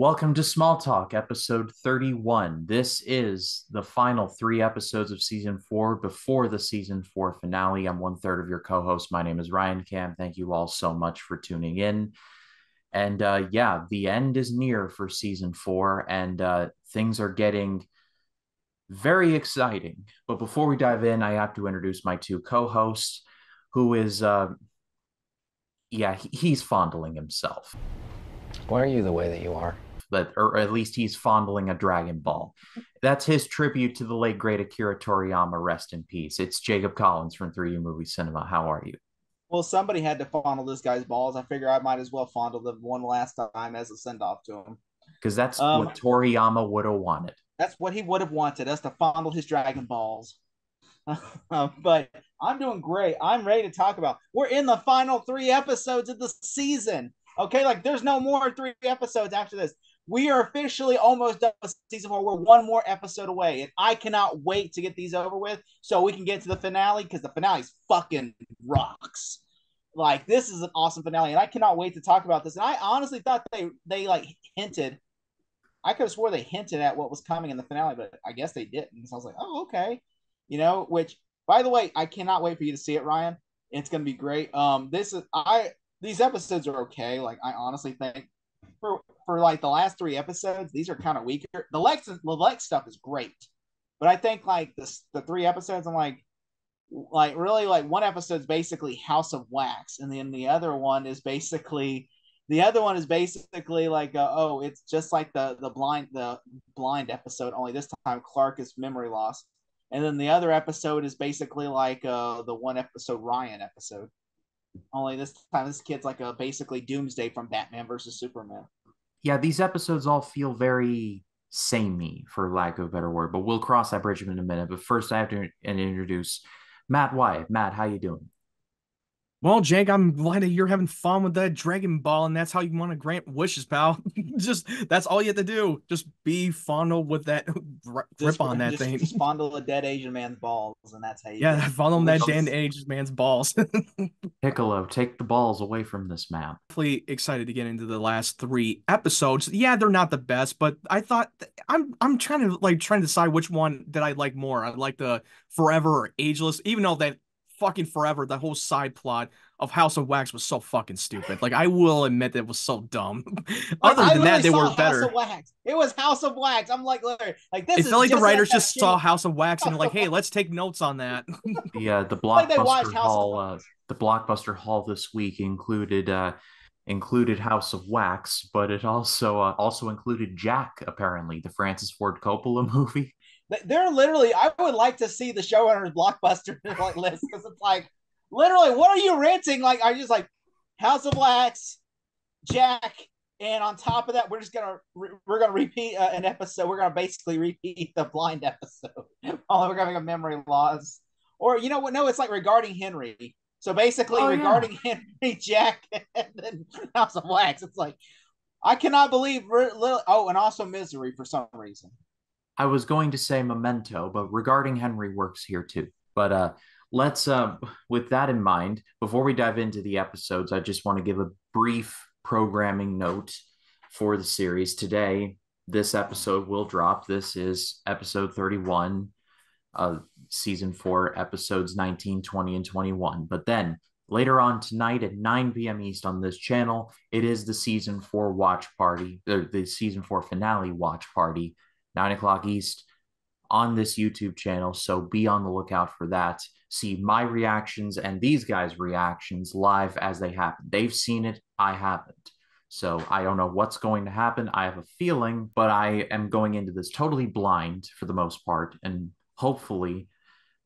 Welcome to Smalltalk, episode 31. This is the final three episodes of season four before the season four finale. I'm one third of your co host. My name is Ryan Cam. Thank you all so much for tuning in. And yeah, the end is near for season four, and things are getting very exciting. But before we dive in, I have to introduce my two co hosts, who is, he's fondling himself. Why are you the way that you are? Or at least he's fondling a Dragon Ball. That's his tribute to the late great Akira Toriyama. Rest in peace. It's Jacob Collins from 3D Movie Cinema. How are you? Well, somebody had to fondle this guy's balls. I figure I might as well fondle them one last time as a send off to him. Because that's Um, what Toriyama would have wanted. that's what he would have wanted, us to fondle his Dragon Balls. But I'm doing great. I'm ready to talk about. We're in the final three episodes of the season. Okay, like there's no more three episodes after this. We are officially almost done with season four. We're one more episode away, and I cannot wait to get these over with so we can get to the finale because the finale's fucking rocks. Like this is an awesome finale, and I cannot wait to talk about this. And I honestly thought they like hinted. I could have swore they hinted at what was coming in the finale, but I guess they didn't. So I was like, oh okay, Which by the way, I cannot wait for you to see it, Ryan. It's gonna be great. These episodes are okay. Like I honestly think for like the last three episodes, these are kind of weaker. The Lex stuff is great, but I think like the three episodes, I'm like really like one episode's basically House of Wax, and then the other one is basically like it's just like the blind episode, only this time Clark is memory loss, and then the other episode is basically like the one episode Ryan episode, only this time this kid's like a basically Doomsday from Batman versus Superman. Yeah, these episodes all feel very samey, for lack of a better word. But we'll cross that bridge in a minute. But first, I have to introduce Matt Wyatt. Matt, how you doing? Well, Jake, I'm glad that you're having fun with that Dragon Ball, and that's how you want to grant wishes, pal. Just that's all you have to do. Just be fondled with that grip on that just, thing. just fondle a dead Asian man's balls, and that's how you Yeah, get fondle that wishes. Dan Age man's balls. Piccolo, take the balls away from this man. Definitely excited to get into the last three episodes. Yeah, they're not the best, but I thought I'm trying to decide which one that I like more. I like the Forever or Ageless, even though that fucking Forever, the whole side plot of House of Wax was so fucking stupid. Like I will admit that it was so dumb. Like Other I than that, literally they saw were House better. of Wax. It was House of Wax. I'm like, literally, like this It is felt like the just like writers that just saw shitty House of Wax and House they're like, of "Hey, Wax. let's take notes on that." The Like they watched blockbuster House of haul Wax. the blockbuster haul this week included House of Wax, but it also included Jack, apparently the Francis Ford Coppola movie. They're literally. I would like to see the showrunners blockbuster like list because it's like literally, what are you renting? Like, are you just like House of Wax, Jack, and on top of that, we're gonna repeat an episode. We're gonna basically repeat the blind episode. Only we're gonna make a memory loss, or you know what? No, it's like regarding Henry. So basically, Oh yeah. regarding Henry, Jack, and then House of Wax. It's like I cannot believe. Oh, and also Misery for some reason. I was going to say Memento, but regarding Henry works here too. But let's with that in mind, before we dive into the episodes, I just want to give a brief programming note for the series. Today, this episode will drop. This is episode 31, season 4, episodes 19, 20, and 21. But then later on tonight at 9 p.m. East on this channel, it is the season 4 watch party, the season 4 finale watch party, 9 o'clock East on this YouTube channel. So be on the lookout for that. See my reactions and these guys' reactions live as they happen. They've seen it, I haven't. So I don't know what's going to happen. I have a feeling, but I am going into this totally blind for the most part, and hopefully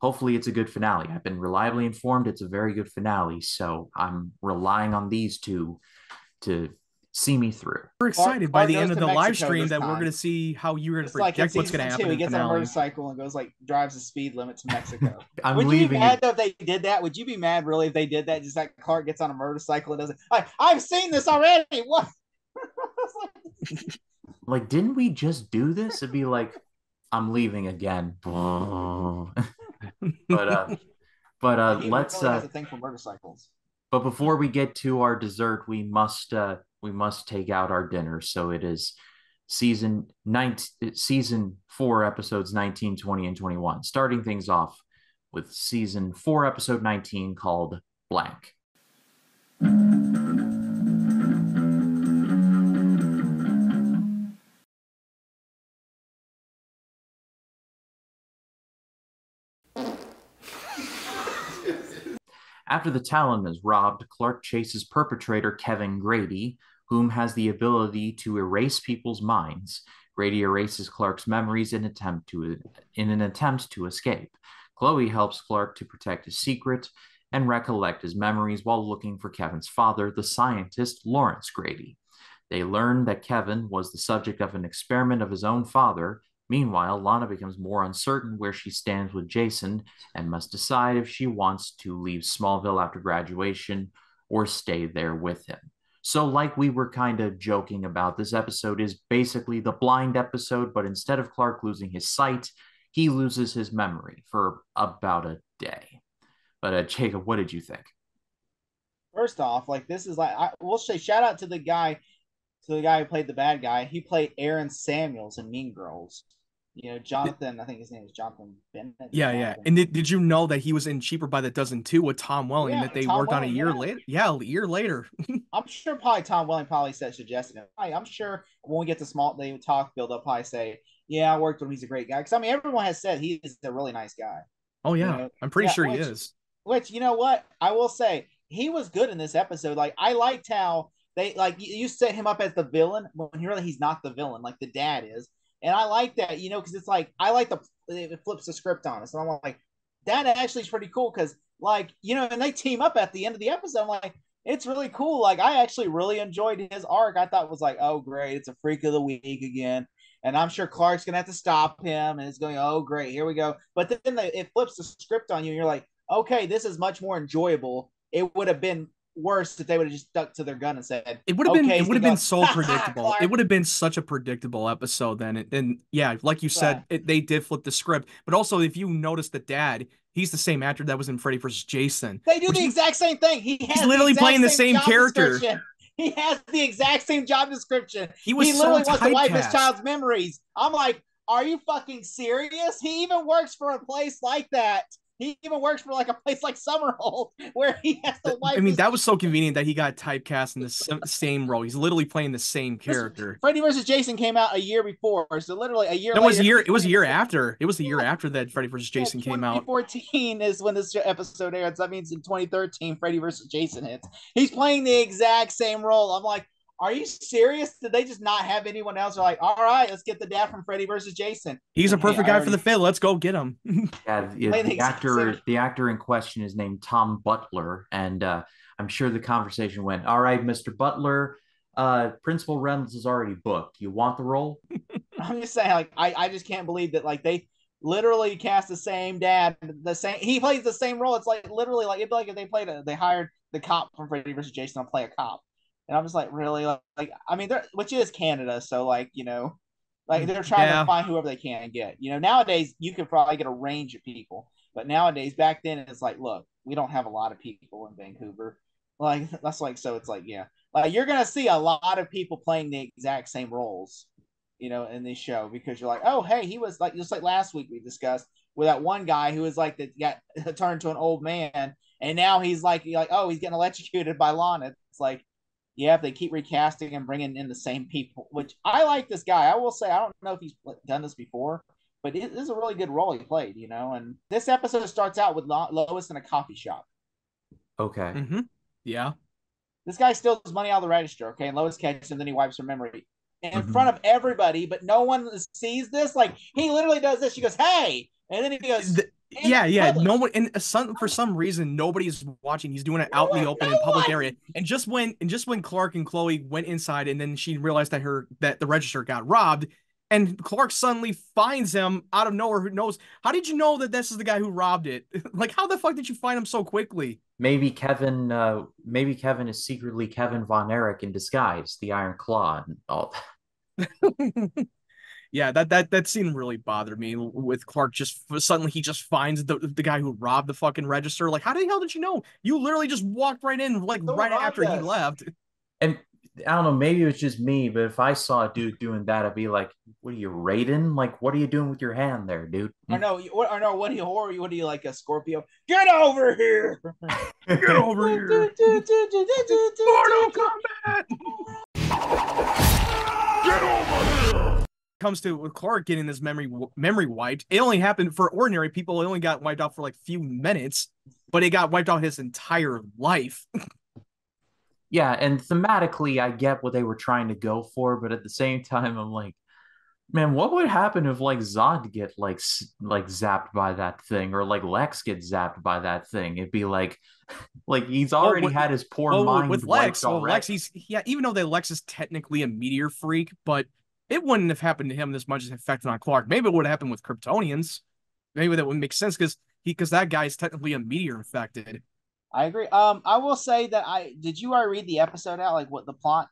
it's a good finale. I've been reliably informed it's a very good finale, so I'm relying on these two to see me through. We're excited by the Goes end of to the live Mexico stream this that we're time. going to see how you're going to It's like in predict what's going to season happen two, in he the gets on a finale. motorcycle and goes like drives the speed limit to Mexico. I'm Would you be leaving mad it. though if they did that? Would you be mad really if they did that? Just like Clark gets on a motorcycle and doesn't. I've seen this already. What? Like, didn't we just do this? It'd be like, I'm leaving again. but He let's really has a thing for motorcycles. but before we get to our dessert, we must take out our dinner. So it is season 4, episodes 19, 20, and 21. Starting things off with season 4, episode 19, called Blank. After the Talon is robbed, Clark chases perpetrator Kevin Grady, whom has the ability to erase people's minds. Grady erases Clark's memories in an attempt to escape. Chloe helps Clark to protect his secret and recollect his memories while looking for Kevin's father, the scientist Lawrence Grady. They learn that Kevin was the subject of an experiment of his own father. Meanwhile, Lana becomes more uncertain where she stands with Jason and must decide if she wants to leave Smallville after graduation or stay there with him. So, like we were kind of joking about, this episode is basically the blind episode, but instead of Clark losing his sight, he loses his memory for about a day. But Jacob, what did you think? First off, like this is like we'll say shout out to the guy who played the bad guy. He played Aaron Samuels in Mean Girls. You know, Jonathan, I think his name is Jonathan Bennett. Yeah, yeah. Jonathan. And did you know that he was in Cheaper by the Dozen too with Tom Welling, and Yeah, that they Tom worked on a Welling, year yeah. later? Yeah, a year later. I'm sure probably Tom Welling probably suggested it. I'm sure when we get to small, they talk, they'll probably say, "Yeah, I worked with him. He's a great guy." Because I mean, everyone has said he is a really nice guy. Oh You yeah, know, I'm pretty yeah. sure he is. Which you know what I will say, he was good in this episode. Like I liked how they like you set him up as the villain when he's not the villain, like the dad is. And I like that, you know, because it's like I like it flips the script on us. And I'm like, that actually is pretty cool because, like, you know, and they team up at the end of the episode. I'm like, it's really cool. Like, I actually really enjoyed his arc. I thought it was like, oh, great, it's a freak of the week again. And I'm sure Clark's gonna have to stop him, and it's going, oh, great, here we go. But then it flips the script on you, and you're like, okay, this is much more enjoyable. It would have been worse if they would have just stuck to their gun and said, okay, it would have been so Clark. predictable. It would have been such a predictable episode then. And yeah, like you said, they did flip the script. But also, if you notice the dad, he's the same actor that was in Freddy vs. Jason. They do the exact same thing. He's literally playing the same character. He has the exact same job description. He literally wants to wipe his child's memories. I'm like, are you fucking serious? He even works for a place like that. He even works for like a place like Summerhold where he has to wipe. I mean, that was so convenient that he got typecast in the same role. He's literally playing the same character. Freddy vs. Jason came out a year before, so literally a year. It was a year after. It was the year after that Freddy vs. Jason came out. 2014 is when this episode airs. That means in 2013, Freddy vs. Jason hits. He's playing the exact same role. I'm like, are you serious? Did they just not have anyone else? They're like, all right, let's get the dad from Freddy versus Jason. He's a perfect guy for the fit. Let's go get him. Yeah, the actor in question is named Tom Butler, and I'm sure the conversation went, all right, Mr. Butler, Principal Reynolds is already booked. You want the role? I'm just saying, like, I just can't believe that, like, they literally cast the same dad, he plays the same role. It's like literally like it'd be like if they hired the cop from Freddy versus Jason to play a cop. And I'm just like, really? Like I mean, which is Canada, so like, you know, like they're trying to find whoever they can get. You know, nowadays you could probably get a range of people, but nowadays, back then, it's like, look, we don't have a lot of people in Vancouver. Like that's like, so it's like, yeah, like you're gonna see a lot of people playing the exact same roles, you know, in this show because you're like, oh, hey, he was like just like last week we discussed with that one guy who was like that got turned to an old man, and now he's like, oh, he's getting electrocuted by Lana. It's like, yeah, if they keep recasting and bringing in the same people, which I like this guy. I will say, I don't know if he's done this before, but it is a really good role he played, you know. And this episode starts out with Lois in a coffee shop. Okay. Mm-hmm. Yeah. This guy steals money out of the register, okay, and Lois catches him, then he wipes her memory in front of everybody, but no one sees this. Like, he literally does this. She goes, hey, and then he goes, yeah. No one, and for some reason, nobody's watching. He's doing it out in the open in public area. And just when Clark and Chloe went inside, and then she realized that the register got robbed, and Clark suddenly finds him out of nowhere. Who knows? How did you know that this is the guy who robbed it? Like, how the fuck did you find him so quickly? Maybe Kevin is secretly Kevin Von Erich in disguise, the Iron Claw and all that. Yeah, that scene really bothered me with Clark. Just suddenly he just finds the guy who robbed the fucking register. Like, how the hell did you know? You literally just walked right in, like, right after he left. And I don't know, maybe it was just me, but if I saw a dude doing that, I'd be like, "What are you raiding? Like, what are you doing with your hand there, dude?" Or no, or no, what do you horror? What do you like a Scorpio? Get over here! Get over here. Mortal Kombat. Get over here. Comes to with Clark getting this memory wiped. It only happened for ordinary people. It only got wiped out for like a few minutes, but it got wiped out his entire life. Yeah, and thematically, I get what they were trying to go for, but at the same time, I'm like, man, what would happen if like Zod get like zapped by that thing, or like Lex gets zapped by that thing? It'd be like he's Well, already with, had his poor mind with wiped Lex, already. He's yeah. Even though that Lex is technically a meteor freak, but it wouldn't have happened to him as much as it affected on Clark. Maybe it would have happened with Kryptonians. Maybe that would make sense because that guy is technically a meteor infected. I agree. I will say that I did you already read the episode out, like what the plot?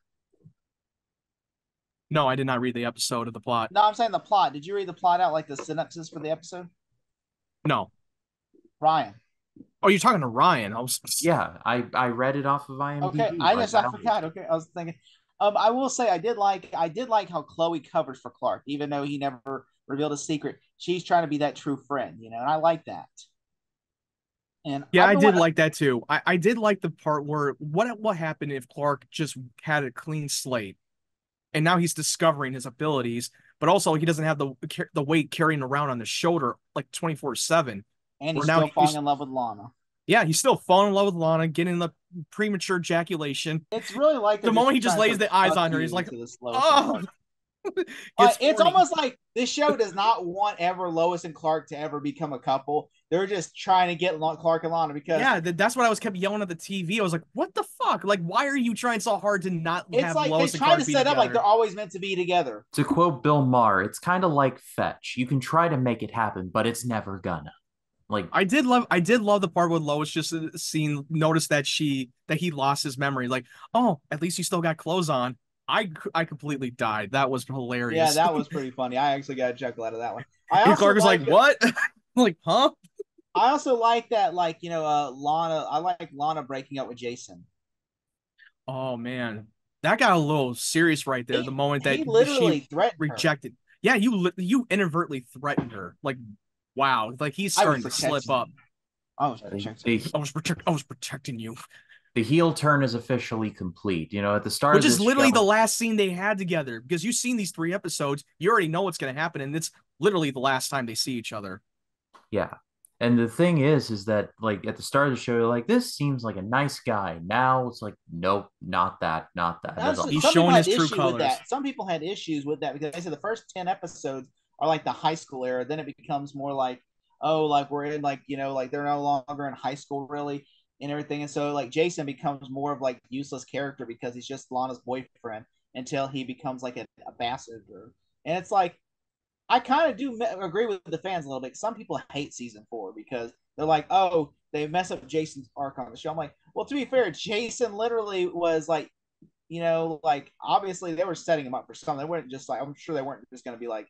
No, I did not read the episode of the plot. No, I'm saying the plot. Did you read the plot out, like the synopsis for the episode? No. Ryan. Oh, you're talking to Ryan. I was Yeah, I read it off of Okay, IMDb I like guess I I always forgot. do. Okay, I was thinking. I will say I did like how Chloe covers for Clark, even though he never revealed his secret. She's trying to be that true friend, and I like that. And Yeah, I've I been did wanting. like that too. I did like the part where what happened if Clark just had a clean slate and now he's discovering his abilities, but also he doesn't have the weight carrying around on his shoulder like 24/7. And Where he's now still falling in love with Lana. yeah, he's still falling in love with Lana, getting the premature ejaculation. It's really like they're The just moment he just trying to lays sort of the eyes suck on her, he's you like, into this Lois and oh, Clark. gets It's horny. almost like this show does not want ever Lois and Clark to ever become a couple. They're just trying to get Clark and Lana because Yeah, that's what I was kept yelling at the TV. I was like, what the fuck? Like, why are you trying so hard to not it's have like they Lois and try to Clark be set up like they're together? always meant to be together. To quote Bill Maher, it's kind of like fetch. You can try to make it happen, but it's never gonna. Like, I did love the part with Lois just seeing notice that he lost his memory. Like, oh, at least you still got clothes on. I completely died. That was Yeah, hilarious. that was pretty funny. I actually got a chuckle out of that one. I And also Clark was like, like what? Like, huh? I also like that, like, Lana. I like Lana breaking up with Jason. Oh man, that got a little serious right there. The moment that He she literally threatened her. rejected. Yeah, you inadvertently threatened her. Like, wow, like he's I was starting to slip protecting you. up. I was the, protecting the you. I was protecting you. the heel turn is officially complete. At the start Which of is this literally the show, last scene they had together because you've seen these 3 episodes. You already know what's going to happen, and it's literally the last time they see each other. yeah. And the thing is that like at the start of the show, you're like, this seems like a nice guy. Now it's like, nope, not that, not that. There's a Honestly, He's some lot. people showing his had true issue with colors. that. Some people had issues with that because they said the first 10 episodes are like the high school era. Then it becomes more like, oh, like we're in like like they're no longer in high school really and everything. And so like Jason becomes more of like useless character because he's just Lana's boyfriend until he becomes like an ambassador. And it's like I kind of do agree with the fans a little bit. Some people hate season 4 because they're like, oh, they mess up Jason's arc on the show. I'm like, well, to be fair, Jason literally was like, like obviously they were setting him up for something. They weren't just like, I'm sure they weren't just going to be like,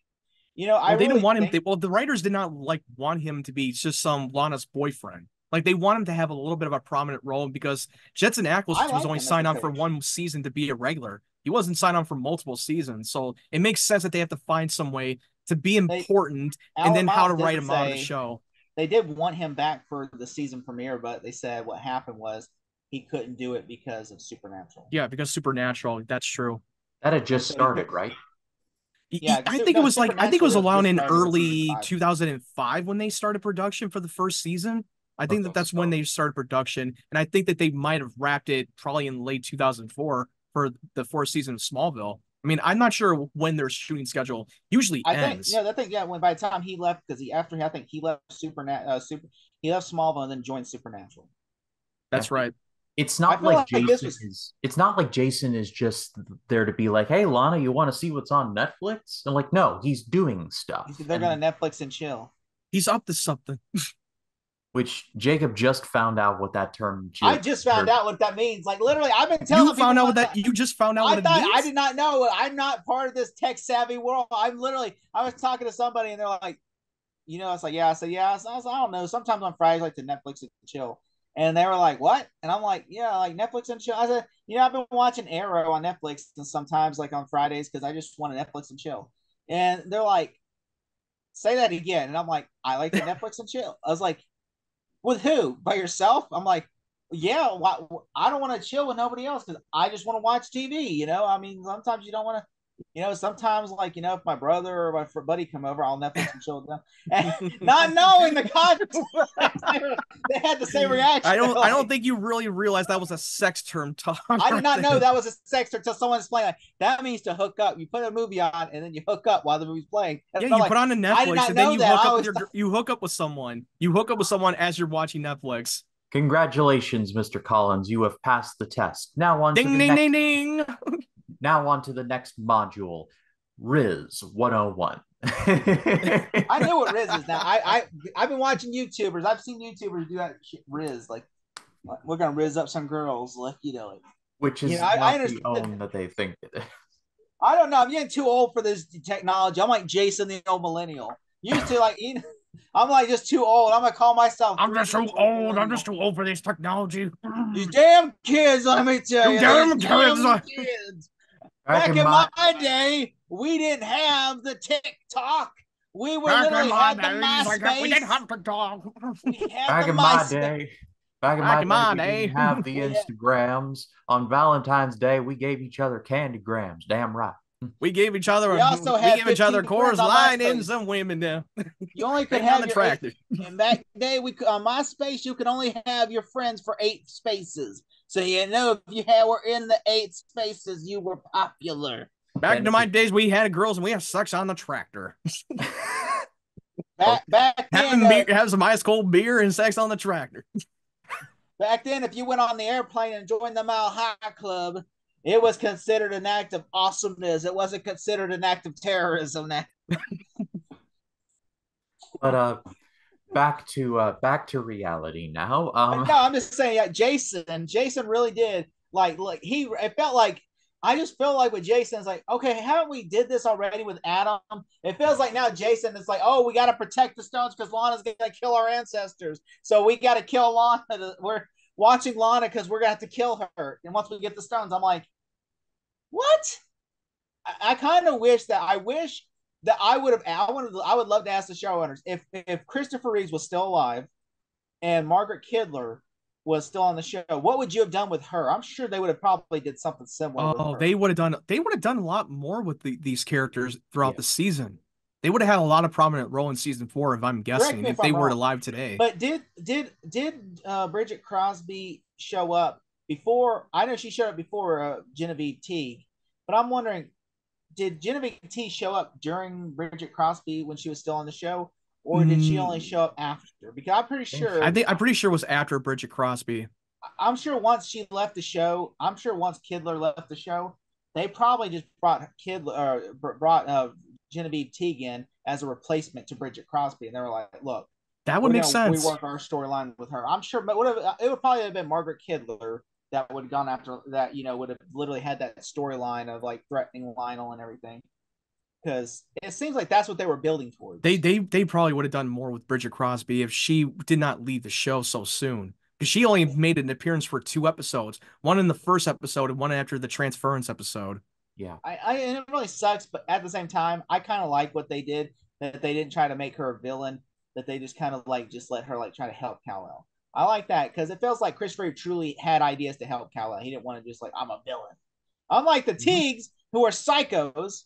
I Well, they didn't really want him. think Well, the writers did not like want him to be just some Lana's boyfriend. Like they want him to have a little bit of a prominent role because Jensen I Ackles was like only him as a signed on for coach. one season to be a regular. He wasn't signed on for multiple seasons, so it makes sense that they have to find some way to be They important and Alan then how to Miles write did him out of the say show. they did want him back for the season premiere, but they said what happened was he couldn't do it because of Supernatural. Yeah, because Supernatural, that's true. That had And just so he started, could, right? yeah, I think it no, was Supernatural around just in started with season early 5. 2005 when they started production for the first season. I think that Okay. that's when they started production, and I think that they might have wrapped it probably in late 2004 for the fourth season of Smallville. I mean, I'm not sure when their shooting schedule usually I think ends. when by the time he left because I think he left he left Smallville and then joined Supernatural. Yeah. That's right. It's I not feel like like this Jason was is it's not like Jason is just there to be like, hey Lana, you want to see what's on Netflix? And like, no, he's doing stuff. they're And gonna Netflix and chill. He's up to something. which Jacob just found out what that term I just found out what that means. Like literally, I've been You telling people found out what about that that. you just found out I what it thought I means? did not know. I'm not part of this tech savvy world. I was talking to somebody and they're like, it's like, yeah. I said, yeah. I don't know. Sometimes on Fridays, I like to Netflix and chill. And they were like, "What?" And I'm like, "Yeah, like Netflix and chill." I said, I've been watching Arrow on Netflix and sometimes like on Fridays because I just want to Netflix and chill." And they're like, "Say that again." And I'm like, "I like to Netflix and chill." I was like, "With who? By yourself?" I'm like, "Yeah, I don't want to chill with nobody else because I just want to watch TV." I mean, sometimes you don't want to. Sometimes like if my brother or my buddy come over, I'll Netflix and chill with them, and not knowing the context, they had the same reaction. I don't think you really realized that was a sex term, Tom. I did right not know there. that was a sex until someone explained like that means to hook up. You put a movie on and then you hook up while the movie's playing. And Yeah, I'm you like, put on a I did Netflix not and then know you that. hook I up with always your thought, you hook up with someone. You hook up with someone as you're watching Netflix. Congratulations, Mr. Collins. You have passed the test. Ding ding ding ding. Now on to the next module, Riz 101. I know what Riz is now. I've been watching YouTubers. I've seen YouTubers do that shit, Riz. Like we're gonna Riz up some girls. Like like Which is I not the understand. own that they think it is. I don't know. I'm getting too old for this technology. I'm like Jason, the old millennial. Used to like, I'm like just too old. I'm gonna call myself. I'm just too old. I'm just too old for this technology. These damn kids. Let me tell You you, damn these kids. damn kids. Back Back in in my my day, we didn't have the TikTok. We were Back in literally my had the days, we MySpace. didn't have to talk. We had back the in my MySpace. day, back in Back my in day, my we didn't day. have the We had, Instagrams. On Valentine's Day, we gave each other candy grams. Damn right. We gave each other we also we had gave each other 15 friends Coors on Line and MySpace. some women now. You only could Bang on have the your eight. tractor. And back day, we could, on MySpace, you could only have your friends for 8 spaces. So if you were in the 8 spaces, you were popular. Back And to if my you days, we had girls and we had sex on the tractor. Back then, Have some ice cold beer and sex on the tractor. if you went on the airplane and joined the Mile High Club, it was considered an act of awesomeness. It wasn't considered an act of terrorism. but back to reality now. No, I'm just saying, yeah, Jason really did it felt like I just feel like with Jason, it's like, okay, haven't we did this already with Adam? It feels like now Jason is like, oh, we got to protect the stones because Lana's gonna kill our ancestors, so we got to kill Lana. We're watching Lana because we're gonna have to kill her, and once we get the stones, I'm like, what? I kind of wish that I would have. I would love to ask the showrunners if Christopher Reeves was still alive and Margaret Kidler was still on the show, what would you have done with her? I'm sure they would have probably did something similar with Oh, her. they would have done a lot more with these characters throughout Yeah. the season. They would have had a lot of prominent role in season 4, if I'm guessing, if they were alive today. But did Bridget Crosby show up before? I know she showed up before Genevieve Teague, but I'm wondering, did Genevieve Teague show up during Bridget Crosby when she was still on the show, or did she only show up after? Because I'm pretty sure. I'm pretty sure it was after Bridget Crosby. I'm sure once she left the show, I'm sure once Kidler left the show, they probably just brought Genevieve Teague in as a replacement to Bridget Crosby, and they were like, "Look, That would make sense. rework our storyline with her." I'm sure, but it would probably have been Margaret Kidler that would have gone after that. Would have literally had that storyline of like threatening Lionel and everything, because it seems like that's what they were building towards. They probably would have done more with Bridget Crosby if she did not leave the show so soon. Because she only made an appearance for 2 episodes, one in the first episode and one after the transference episode. Yeah. And it really sucks, but at the same time, I kind of like what they did, that they didn't try to make her a villain, that they just kind of like just let her like try to help Kal-El. I like that because it feels like Christopher truly had ideas to help Kal-El. He didn't want to just like, I'm a villain. Unlike the Teagues, who are psychos.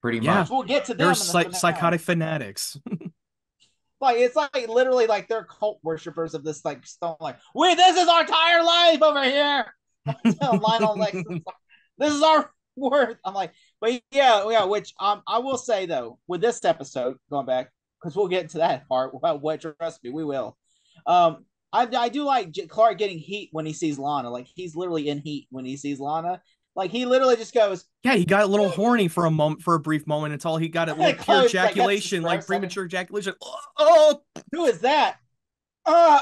Pretty much. We'll get to them. They're psychotic fanatics. Like it's like literally like they're cult worshippers of this like stone. Like, this is our entire life over here. Lionel like, this is our worth. I'm like, but yeah. Which I will say though, with this episode, going back, because we'll get to that part. What trust me, we will. I do like Clark getting heat when he sees Lana. Like he's literally in heat when he sees Lana. Like he literally just goes. Yeah, he got a little horny for a brief moment until he got it like pure ejaculation, like premature ejaculation. Oh, who is that? God.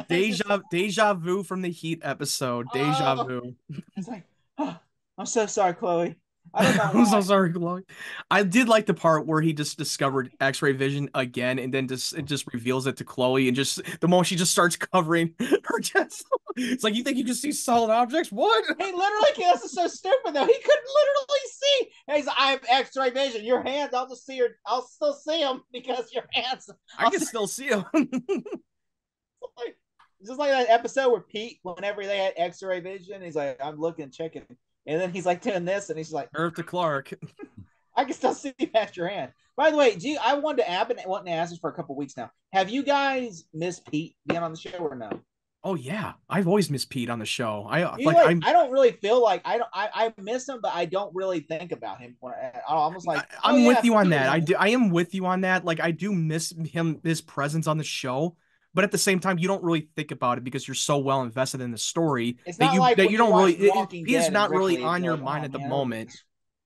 Deja vu from the Heat episode. Deja vu. It's like, I'm so sorry, Chloe. I don't know I'm so why. sorry, Chloe. I did like the part where he just discovered X-ray vision again, and then it just reveals it to Chloe, and just the moment she just starts covering her chest, it's like, you think you can see solid objects? What? He literally, this is so stupid though. He couldn't literally see. And he's like, I have X-ray vision. Your hands, I'll just see your, I'll still see them because your hands. I I'll can see, still see him. like, just like that episode where Pete, whenever they had X-ray vision, he's like, I'm looking, checking, and then he's like doing this, and he's like, Earth to Clark. I can still see past your hand. By the way, gee, I wanted to, I've been wanting to ask this for a couple weeks now. Have you guys missed Pete being on the show or no? Oh yeah, I've always missed Pete on the show. You like, I don't really feel like I miss him, but I don't really think about him. When I'm almost like, oh I'm yeah, with you on Pete that. was in it. I am with you on that. Like, I do miss him, his presence on the show, but at the same time, you don't really think about it because you're so well invested in the story It's not like that when you you don't really. watch Walking He is Dead and not really Ripley, on you're your like, mind oh at the man. moment.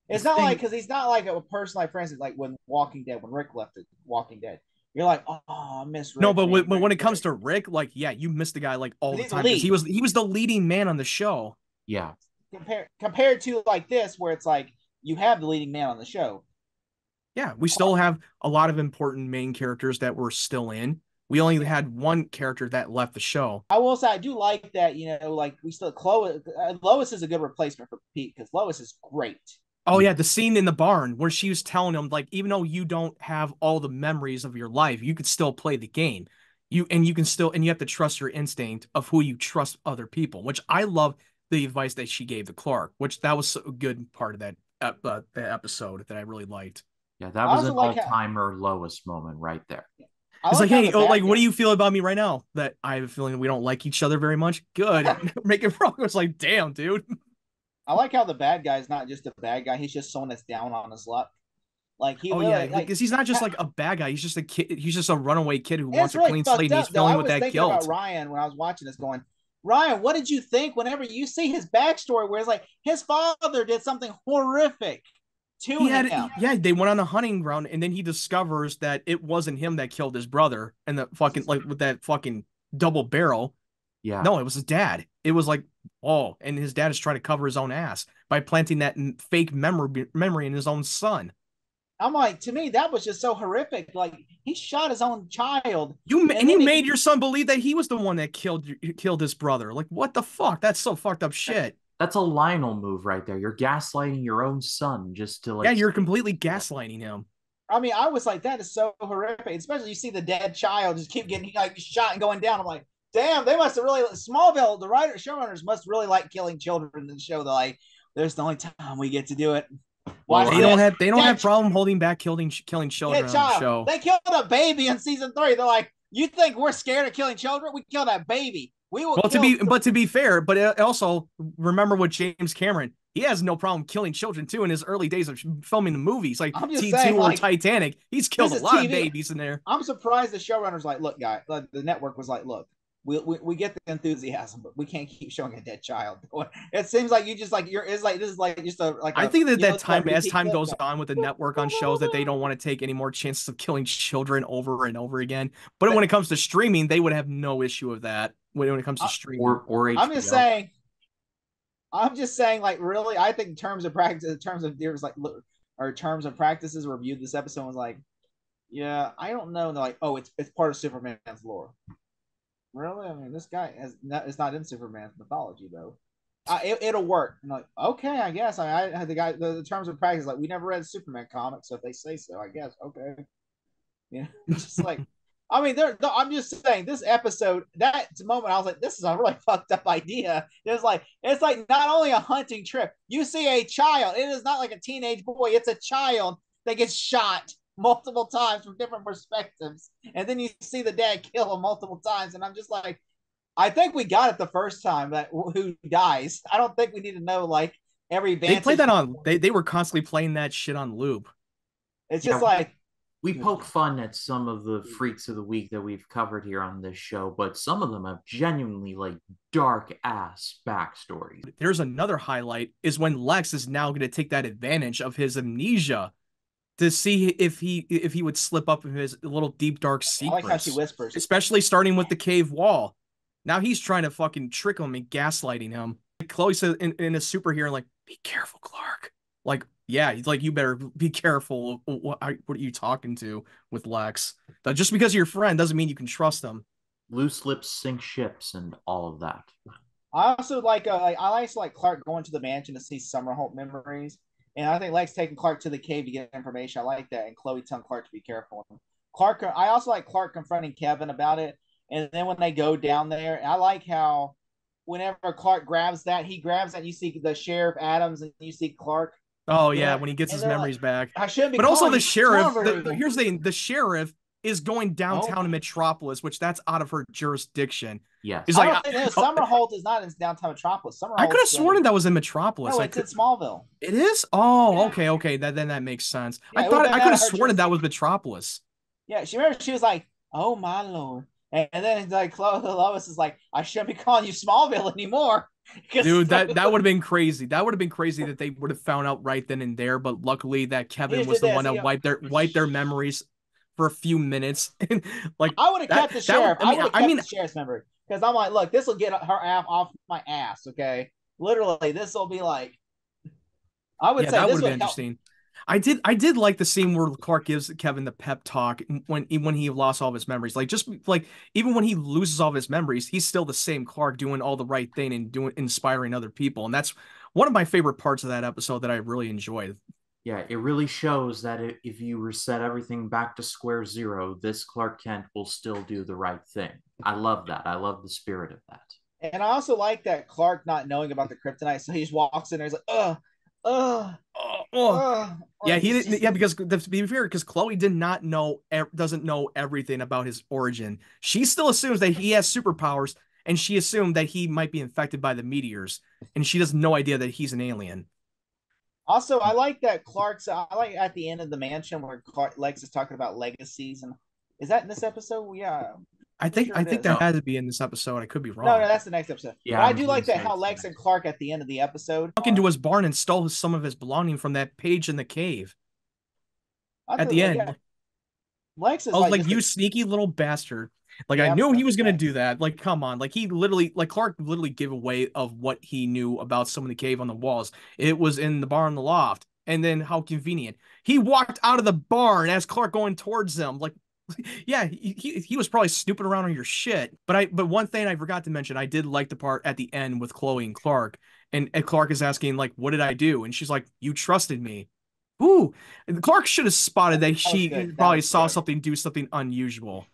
The It's not like, thing, because he's not like a person like, for instance, like when Walking Dead, when Rick left it, Walking Dead, you're like, oh, I miss No, Rick, but man. when Rick, it comes Rick. to Rick, like, yeah, you miss the guy like all the He's the time because lead. he was the leading man on the show. yeah, Compared to like this, where it's like you have the leading man on the show. Yeah, we still have a lot of important main characters that were still in. We only Yeah. had one character that left the show. I will say I do like that. Like we still Chloe, Lois is a good replacement for Pete because Lois is great. Oh yeah, yeah, the scene in the barn where she was telling him, like, even though you don't have all the memories of your life, you could still play the game. You can still, and you have to trust your instinct of who you trust other people, which I love the advice that she gave to Clark, which that was a good part of that episode that I really liked. yeah. That I was also an like how all-timer Lois moment right there. I It's like like, how hey, the oh, like, bad what do guy. you feel about me right now? That I have a feeling that we don't like each other very much. Good, making progress. Like, damn, dude. I like how the bad guy is not just a bad guy; he's just someone that's down on his luck. Like he Oh yeah, literally because he's not just like a bad guy. He's just a kid. He's just a runaway kid who and wants it's a really clean slate, fucked and he's up though. I filling with was that thinking about guilt. Ryan when I was watching this, going, Ryan, what did you think whenever you see his backstory, where it's like his father did something horrific to He had, him? yeah, they went on the hunting ground, and then he discovers that it wasn't him that killed his brother, and the fucking, like, with that fucking double barrel. Yeah, No, it was his dad. It was like, oh, and his dad is trying to cover his own ass by planting that fake memory in his own son. I'm like, to me, that was just so horrific. Like he shot his own child, and You then made he your son believe that he was the one that killed his brother. Like, what the fuck? That's so fucked up shit. that's a Lionel move right there. You're gaslighting your own son just to Yeah, like. you're completely gaslighting him. I mean, I was like, that is so horrific. Especially you see the dead child just keep getting like shot and going down. I'm like, damn, they must have really Smallville. The showrunners must really like killing children in the show. They're like, there's the only time we get to do it. Well, Watch this. They don't have Dead, problem holding back killing dead children on the child. show. They killed a baby in season 3. They're like, you think we're scared of killing children? We kill that baby. We will Well, kill. to be fair, but also remember with James Cameron, he has no problem killing children too in his early days of filming the movies, like I'm just T2 saying, or like, Titanic. He's killed this a is lot of TV. babies in there. I'm surprised the showrunners like, look, guy, like, the network was like, look, we get the enthusiasm, but we can't keep showing a dead child. It seems like you just like it's like this is like just a like I a think that that time, as repeat time clip. goes on with the network on shows, that they don't want to take any more chances of killing children over and over again. But when it comes to streaming, they would have no issue with that. When it comes to streaming, or I'm HBO. I'm just saying, like, really, I think in terms of practice, in terms of there's like, or terms of practices reviewed this episode was like, yeah, I don't know. And they're like, oh, it's part of Superman's lore. Really? I mean, this guy it's not in Superman's mythology though. It'll work. I'm like, okay, I guess. I had the terms of practice, like, we never read Superman comics, so if they say so, I guess okay. You know, it's just like, I mean, I'm just saying this episode, that moment, I was like, this is a really fucked up idea. It's like not only a hunting trip. You see a child. It is not like a teenage boy. It's a child that gets shot multiple times from different perspectives, and then you see the dad kill him multiple times, and I'm just like, I think we got it the first time that who dies. I don't think we need to know like every they played vantage. that on. They were constantly playing that shit on loop. It's Yeah, just like, we poke fun at some of the freaks of the week that we've covered here on this show, but some of them have genuinely like dark ass backstories. There's another highlight is when Lex is now going to take that advantage of his amnesia to see if he would slip up in his little deep dark I like how she secrets, whispers. especially starting with the cave wall. Now he's trying to fucking trick him and gaslighting him. Chloe said in a superhero, like, be careful, Clark. Like, Yeah, he's like, you better be careful. What are you talking to with Lex? Just because you're your friend doesn't mean you can trust them. Loose lips sink ships and all of that. I also like I like Clark going to the mansion to see Summerholt memories, and I think Lex taking Clark to the cave to get information. I like that, and Chloe telling Clark to be careful. Clark, I also like Clark confronting Kevin about it, and then when they go down there, I like how whenever Clark grabs that, he grabs that. You see the sheriff Adams, and you see Clark. Oh Yeah, yeah, when he gets and his they're like, memories back. I shouldn't be But also calling the you sheriff, Smallville. here's the thing, the sheriff is going Oh downtown to my! Metropolis, which that's out of her jurisdiction. He's Yes. I like, don't think no. Summerholt is not in downtown Metropolis. I could have Summerholt's sworn in that was in Metropolis. no, I it's in could. Smallville. It is? Oh, Yeah, okay. Then that makes sense. yeah, it would have I been could out have of her sworn that was jurisdiction. Metropolis. Yeah, she remember she was like, "Oh my lord," and then like Lois is like, "I shouldn't be calling you Smallville anymore." Because Dude, that would have been crazy. That would have been crazy that they would have found out right then and there. But luckily, that he Kevin just was did the this. one that You know, wiped their memories for a few minutes. Like I would have kept the that would. sheriff. I would have kept the sheriff's member because I'm like, look, this will get her off my ass. Okay, literally, this will be like, I would Yeah, say that would this have been would help. interesting. I did like the scene where Clark gives Kevin the pep talk when he lost all of his memories. Like just like even when he loses all of his memories, he's still the same Clark doing all the right thing and doing inspiring other people. And that's one of my favorite parts of that episode that I really enjoyed. Yeah, it really shows that if you reset everything back to square zero, this Clark Kent will still do the right thing. I love that. I love the spirit of that. And I also like that Clark not knowing about the kryptonite, so he just walks in there. He's like, uh, Oh, oh. Yeah, like he he's didn't. just Yeah, because to be fair, because Chloe did not know, doesn't know everything about his origin. She still assumes that he has superpowers, and she assumed that he might be infected by the meteors, and she has no idea that he's an alien. Also, I like that Clark's. I like at the end of the mansion where Lex is talking about legacies, and is that in this episode? Yeah, I'm pretty sure I it think is. that No, had to be in this episode. I could be No, wrong. that's the next episode. yeah, But I I'm do going like to that say how it's the Lex and next. Clark at the end of the episode Broke into are. his barn and stole some of his belonging from that page in the cave I at thought, the yeah, end. Lex I is was like like, just a you sneaky little bastard. Like I yeah. knew he was gonna Lex. do that. Like, come on. Like he literally like Clark literally gave away of what he knew about some of the cave on the walls. It was in the barn, the loft. And then how convenient. He walked out of the barn as Clark going towards them. Like, yeah, he was probably snooping around on your shit. But one thing I forgot to mention, I did like the part at the end with Chloe and Clark. And Clark is asking, like, what did I do? And she's like, you trusted me. Ooh, Clark should have spotted that That was she good. That probably was saw good. something do something unusual.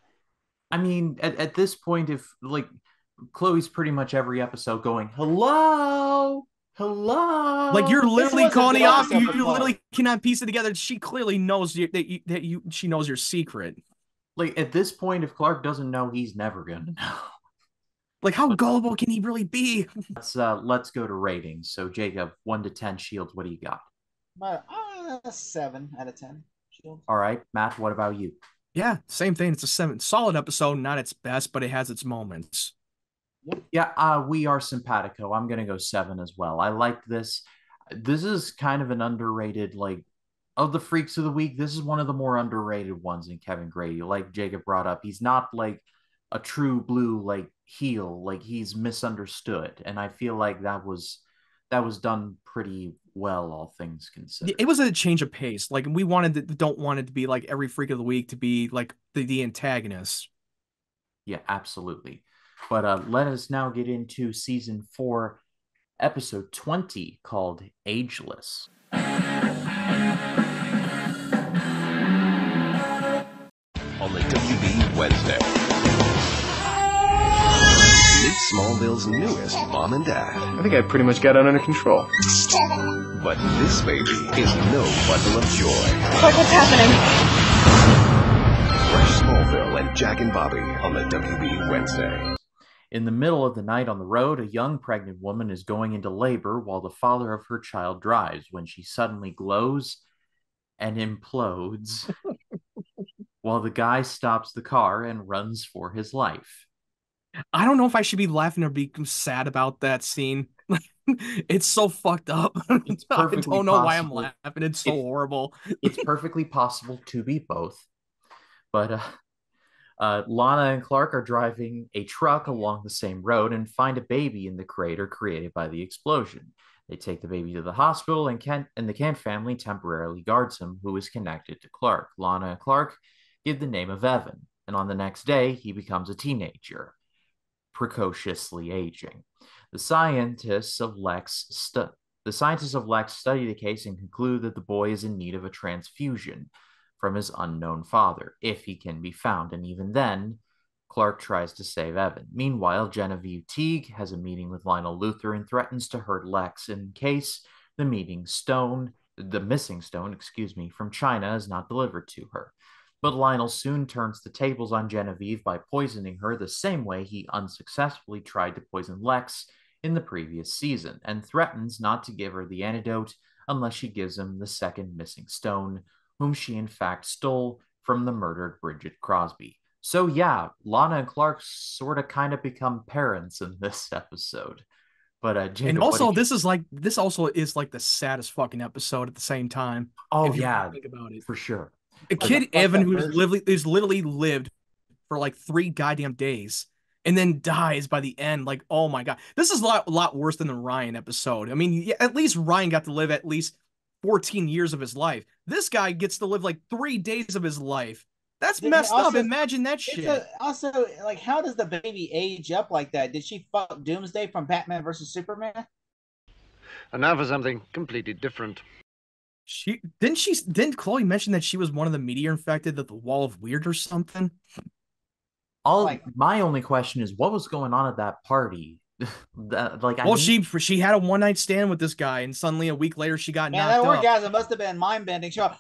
I mean, at this point, if like Chloe's pretty much every episode going, hello, Like you're hello. This literally was a calling good it off. episode for You Chloe. literally cannot piece it together. She clearly knows she knows your secret. Like at this point, if Clark doesn't know, he's never gonna know. Like how But gullible can he really be? let's go to ratings. So Jacob, 1 to 10 Shields. What do you got? But 7 out of 10. Shield. All right, Matt. What about you? Yeah, same thing. It's a seven. Solid episode, not its best, but it has its moments. Yep. Yeah, we are simpatico. I'm gonna go 7 as well. I like this. This is kind of an underrated, like, of the freaks of the week. This is one of the more underrated ones in Kevin Grady. Like Jacob brought up, he's not like a true blue like heel. Like he's misunderstood, and I feel like that was done pretty well, all things considered. It was a change of pace. Like we don't want it to be like every freak of the week to be like the antagonist. Yeah, absolutely. But let us now get into season 4, episode 20, called Ageless. On the WB Wednesday. Meet Smallville's newest mom and dad. I think I pretty much got it under control. But this baby is no bundle of joy. What's happening? Fresh Smallville and Jack and Bobby on the WB Wednesday. In the middle of the night on the road, a young pregnant woman is going into labor while the father of her child drives when she suddenly glows and implodes while the guy stops the car and runs for his life. I don't know if I should be laughing or be sad about that scene. It's so fucked up. It's I perfectly don't know why I'm possible. laughing. It's so It, horrible. it's perfectly possible to be both. But Lana and Clark are driving a truck along the same road and find a baby in the crater created by the explosion. They take the baby to the hospital, and the Kent family temporarily guards him, who is connected to Clark. Lana and Clark give the name of Evan, and on the next day, he becomes a teenager, precociously aging. The scientists of the scientists of Lex study the case and conclude that the boy is in need of a transfusion from his unknown father, if he can be found. And even then, Clark tries to save Evan. Meanwhile, Genevieve Teague has a meeting with Lionel Luthor and threatens to hurt Lex in case the missing stone, from China is not delivered to her. But Lionel soon turns the tables on Genevieve by poisoning her the same way he unsuccessfully tried to poison Lex in the previous season, and threatens not to give her the antidote unless she gives him the second missing stone, whom she in fact stole from the murdered Bridget Crosby. So yeah, Lana and Clark sort of kind of become parents in this episode. But And Jacob, also, this also is like the saddest fucking episode at the same time. oh If you yeah, think about it, for sure. a Like a kid fucked Evan up who's version. literally lived for like 3 goddamn days and then dies by the end. Like, oh my god, this is a lot worse than the Ryan episode. I mean, yeah, at least Ryan got to live at least 14 years of his life. This guy gets to live like 3 days of his life. That's messed up. Also, Imagine that it's shit. also like, how does the baby age up like that? Did she fuck Doomsday from Batman versus Superman? And now for something completely different. Didn't Chloe mention that she was one of the meteor infected at the Wall of Weird or something? My only question is, what was going on at that party? Well, she had a one night stand with this guy, and suddenly a week later she got Man, that knocked up. orgasm must have been mind bending. She went,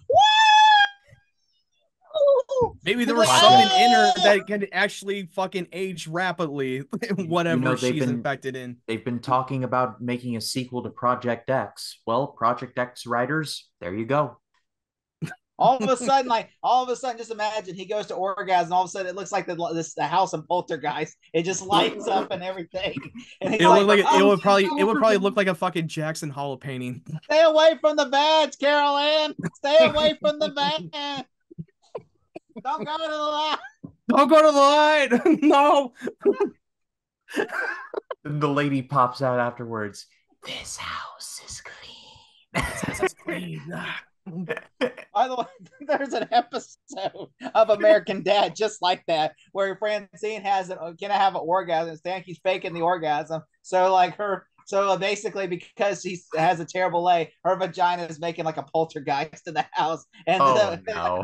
Maybe there was something in her that can actually fucking age rapidly, whatever she's infected in. They've been talking about making a sequel to Project X. Well, Project X writers, there you go. all of a sudden, just imagine he goes to orgasm, and all of a sudden it looks like the house in Poltergeist. It just lights up and everything. And it would probably look like a fucking Jackson Holo painting. Stay away from the beds, Carol Ann. Stay away from the bed. Don't go to the line. Don't go to the line. No. And the lady pops out afterwards. This house is clean. This house is clean. By the way, there's an episode of American Dad just like that, where Francine can have an orgasm. Stan keeps faking the orgasm. So basically, because she has a terrible lay, her vagina is making like a poltergeist in the house. And no.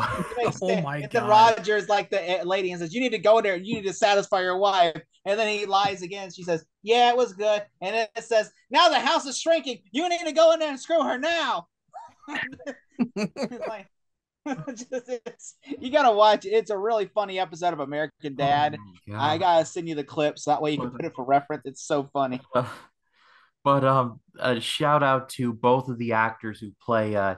Oh my god. Then Roger's like the lady and says, "You need to go there. You need to satisfy your wife." And then he lies again. She says, "Yeah, it was good." And it says, "Now the house is shrinking. You need to go in there and screw her now." Like, you gotta watch. It's a really funny episode of American Dad. Oh I gotta send you the clips so that way you can put it for reference. It's so funny. But a shout out to both of the actors who play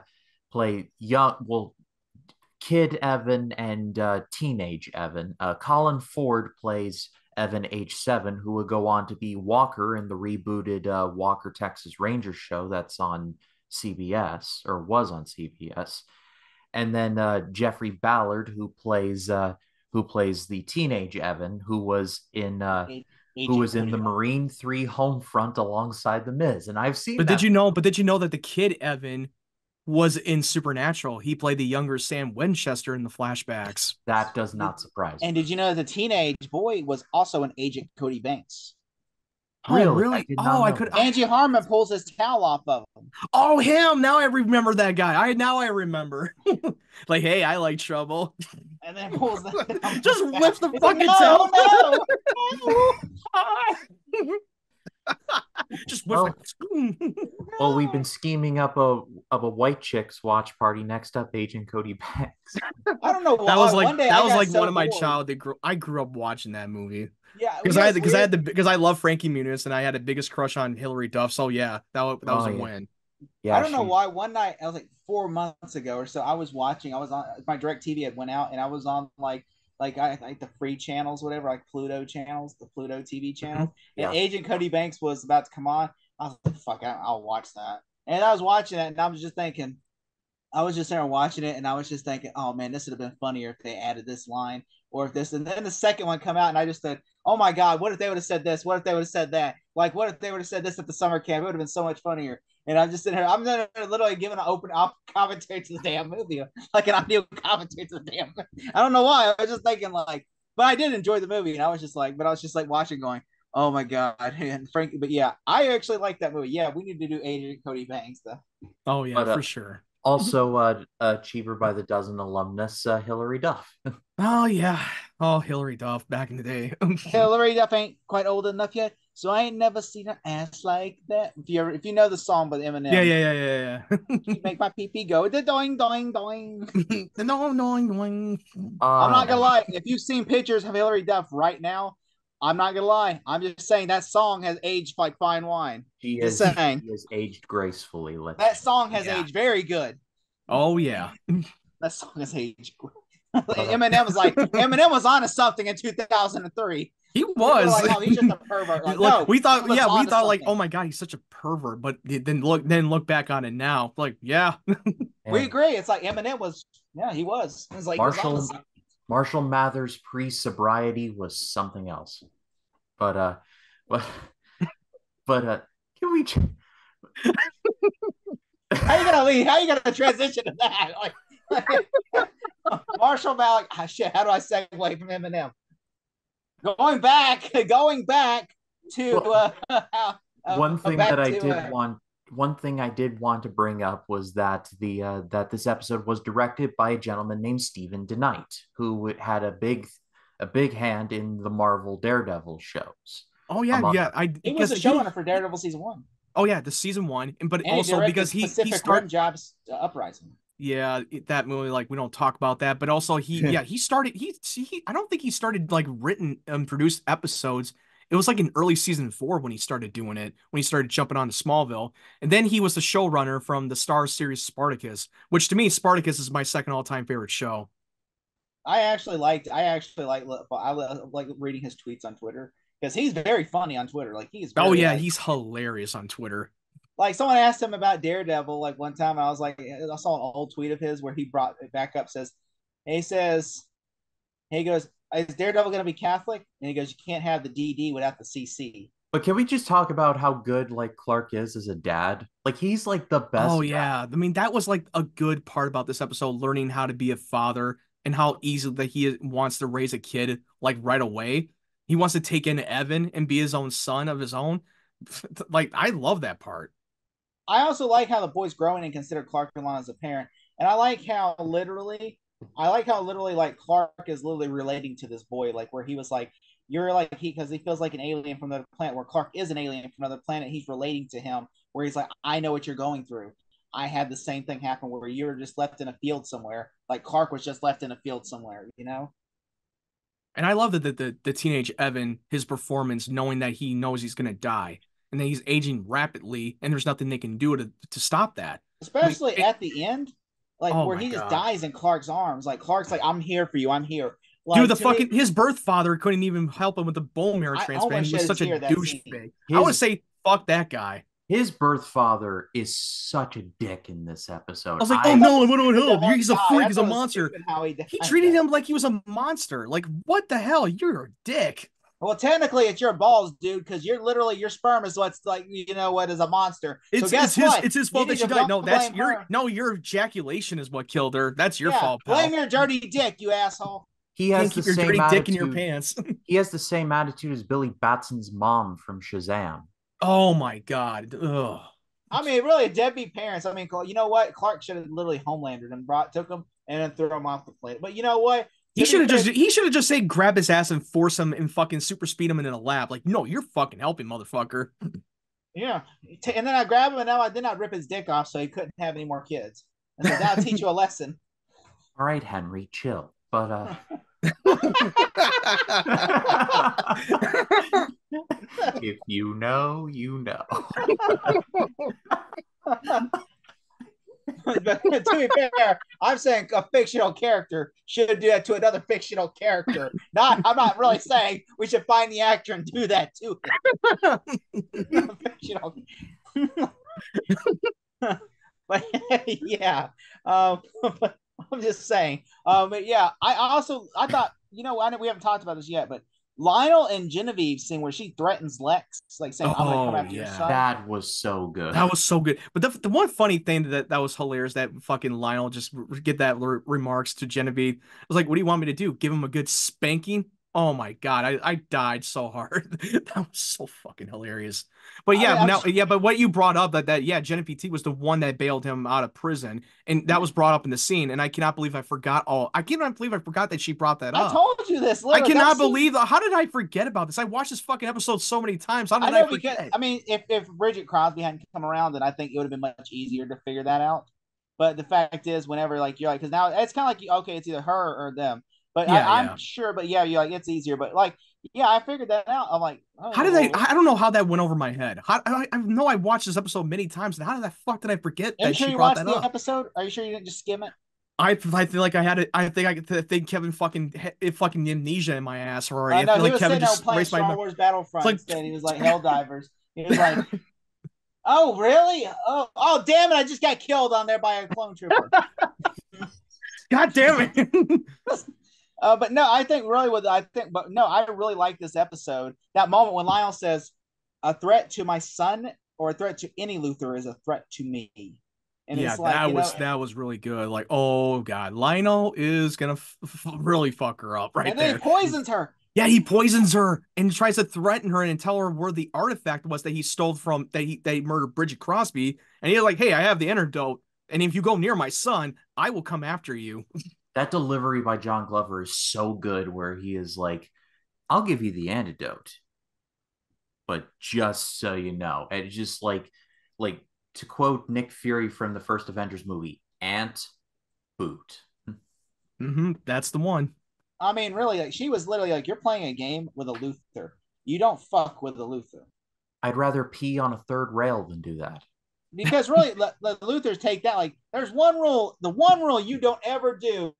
kid Evan and teenage Evan. Colin Ford plays Evan H7, who would go on to be Walker in the rebooted Walker Texas Rangers show that's on CBS, or was on CBS. And then Jeffrey Ballard, who plays the teenage Evan, who was in the Marine 3 Homefront alongside the Miz. And I've seen But did you know that the kid Evan was in Supernatural? He played the younger Sam Winchester in the flashbacks. That does not surprise me. And did you know the teenage boy was also an Agent Cody Banks? Really? I could. Angie Harmon pulls his towel off of him. Oh, him! Now I remember that guy. I remember. Like, hey, I like trouble. And then pulls the just lifts the fucking towel. No. Just whip well, we've been scheming up a white chicks watch party. Next up, Agent Cody Banks. I don't know why. That was like one of my bored. childhood. I grew up watching that movie. Yeah, because I love Frankie Muniz and I had the biggest crush on Hillary Duff. So yeah, that was a win. Yeah, I don't know why. One night, I was like 4 months ago or so. I was on my DirecTV had went out, and I was on like the free channels, whatever, like Pluto channels, the Pluto TV channels. Yeah. And Agent Cody Banks was about to come on. I was like, "Fuck, I'll watch that." And I was watching it, and I was just thinking, I was just there watching it, and I was just thinking, "Oh man, this would have been funnier if they added this line or if this." And then the second one come out, and I just said, oh my God, what if they would have said this? What if they would have said that? Like, what if they would have said this at the summer camp? It would have been so much funnier. And I'm just sitting here, I'm literally giving an open commentary to the damn movie, like an audio commentary to the damn movie. I don't know why. I was just thinking, like, but I did enjoy the movie. And I was just like, but I was just like watching, going, oh my God. And Frank, but yeah, I actually like that movie. Yeah, we need to do Agent Cody Banks, though. Oh yeah, But for sure. also, Cheaper by the Dozen alumnus Hilary Duff. Oh yeah. Oh, Hillary Duff back in the day. Hillary Duff ain't quite old enough yet, so I ain't never seen her ass like that. If you know the song by Yeah, Eminem, yeah, yeah, yeah, she make my pee pee go the doing doing doing. yeah. No, no, no. I'm not gonna And lie. If you've seen pictures of Hillary Duff right now, I'm not gonna lie. I'm just saying that song has aged like fine wine. Just saying she is aged gracefully. that song has Yeah. aged very good. Oh yeah. That song has aged. But, Eminem was on to something in 2003. He People were was. like, oh, he's just a pervert. Like, Like, no, we thought, he was yeah, we onto thought like, something. oh my God, he's such a pervert. But then look back on it now. Like, yeah. We and agree. It's like Eminem was. Yeah, he was. It was like Marshall Marshall Mathers pre-sobriety was something else. But but can we? how you gonna leave? How you gonna transition to that? Like Marshall Malik. Ah, shit. How do I segue from Eminem? Going back to One thing back that I to did want one thing I did want to bring up was that that this episode was directed by a gentleman named Stephen DeKnight, who had a big hand in the Marvel Daredevil shows. Oh yeah, Among yeah. he was Because the showrunner for Daredevil season 1, oh yeah, the season 1, but and he also directed because he Pacific started. Rim Jobs Uprising. Yeah, that movie, like we don't talk about that, but also he started he I don't think he started like written and produced episodes. It was like in early season 4 when he started doing it, when he started jumping on to Smallville. And then he was the showrunner from the Star series Spartacus, which to me, Spartacus is my second all-time favorite show. I like reading his tweets on Twitter because he's very funny on Twitter. Like he's Oh very yeah, like, he's hilarious on Twitter. like someone asked him about Daredevil like one time, and I was like, I saw an old tweet of his where he brought it back up. He says, he goes, is Daredevil going to be Catholic? And he goes, you can't have the DD without the CC. But can we just talk about how good like Clark is as a dad? Like he's like the best. Oh yeah, I mean that was like a good part about this episode, learning how to be a father and how easy that he wants to raise a kid like right away. He wants to take in Evan and be his own son of his own. Like I love that part. I also like how the boy's growing and consider Clark and Lana as a parent, and I like how literally like Clark is literally relating to this boy, like where he was like, you're like because he feels like an alien from another planet, where Clark is an alien from another planet. He's relating to him, where he's like, I know what you're going through. I had the same thing happen where you were just left in a field somewhere, like Clark was just left in a field somewhere, you know? And I love that the teenage Evan, his performance, knowing that he knows he's gonna die and that he's aging rapidly, and there's nothing they can do to stop that. I mean, Especially at the end, like oh where my he just God. dies in Clark's arms. Like Clark's like, I'm here for you, I'm here. Dude, Like the to me, fucking his birth father couldn't even help him with the bone marrow I transplant. almost He was shed a such a tear that scene. douchebag. I would His say fuck that guy. his birth father is such a dick in this episode. I was like, oh I no, thought I it was want to stupid help. how he He's a died. freak. I He's thought a it was monster. stupid how he He died. treated him like he was a monster. Like, what the hell? You're a dick. Well, technically, it's your balls, dude, because you're literally your sperm is what's like, what is a monster. So guess what? It's his You fault need that she to died. No, that's blame your her. your ejaculation is what killed her. That's your Yeah, fault, blame pal. your dirty dick, you asshole. He You has can't the keep your same dirty dick in your attitude. pants. He has the same attitude as Billy Batson's mom from Shazam. Oh my God. Ugh. I mean, really, deadbeat parents. I mean, you know what? Clark should have literally homelanded and took him and then threw him off the plane. But you know what? He should have just said grab his ass and force him and fucking super speed him in a lab. Like, no, you're fucking helping, motherfucker. Yeah. And then I grab him and then I rip his dick off so he couldn't have any more kids. And so that'll teach you a lesson. All right, Henry, chill. But if you know, you know. But to be fair, I'm saying a fictional character should do that to another fictional character. I'm not really saying we should find the actor and do that to him. Fictional. But yeah, but I'm just saying. But yeah, I thought I know we haven't talked about this yet, but Lionel and Genevieve scene where she threatens Lex, like saying, "I'm going to come Oh after your yeah. son." That was so good. That was so good. But the one funny thing that was hilarious that fucking Lionel just get that remarks to Genevieve. I was like, what do you want me to do? Give him a good spanking? Oh my God. I died so hard. That was so fucking hilarious. But I yeah, mean, I'm now yeah, but what you brought up that yeah, Genevieve T was the one that bailed him out of prison. And that was brought up in the scene. And I cannot believe I cannot believe I forgot that she brought that I up. told you this. I Literally, that cannot scene. believe how did I forget about this? I watched this fucking episode so many times. How I did I know because forget? I mean, if Bridget Crosby hadn't come around, then I think it would have been much easier to figure that out. But the fact is, whenever like you're like, because now it's kind of like okay, it's either her or them. But Yeah, I'm yeah. sure. But yeah, you're like it's easier. But like, yeah, I figured that out. I'm like, How did I? oh, I don't know how that went over my head. I know I watched this episode many times, and how did that fuck did I forget are you that sure she you brought watched that the up? episode? Are you sure you didn't just skim it? I feel like I had it. I think Kevin fucking amnesia in my ass already. I No, feel he like was Kevin sitting there just playing erased my Star memory. Wars It's Battlefront like, instead. He was like Helldivers. He was like, oh really? Oh damn it! I just got killed on there by a clone trooper. God damn it! But no, I think really what I think, but no, I really like this episode. That moment when Lionel says, "A threat to my son or a threat to any Luthor is a threat to me," and Yeah, it's like that was really good. Like, oh God, Lionel is gonna really fuck her up right and then he there. poisons her. Yeah, he poisons her and tries to threaten her and tell her where the artifact was that he stole from that he murdered Bridget Crosby. And he's like, "Hey, I have the antidote, and if you go near my son, I will come after you." That delivery by John Glover is so good, where he is like, I'll give you the antidote, but just so you know, and just like to quote Nick Fury from the first Avengers movie, Ant Boot. That's the one. I mean, really, like she was literally like, "You're playing a game with a Luthor. You don't fuck with a Luthor." I'd rather pee on a third rail than do that. Because really, the Luthers take that like there's one rule, the one rule you don't ever do,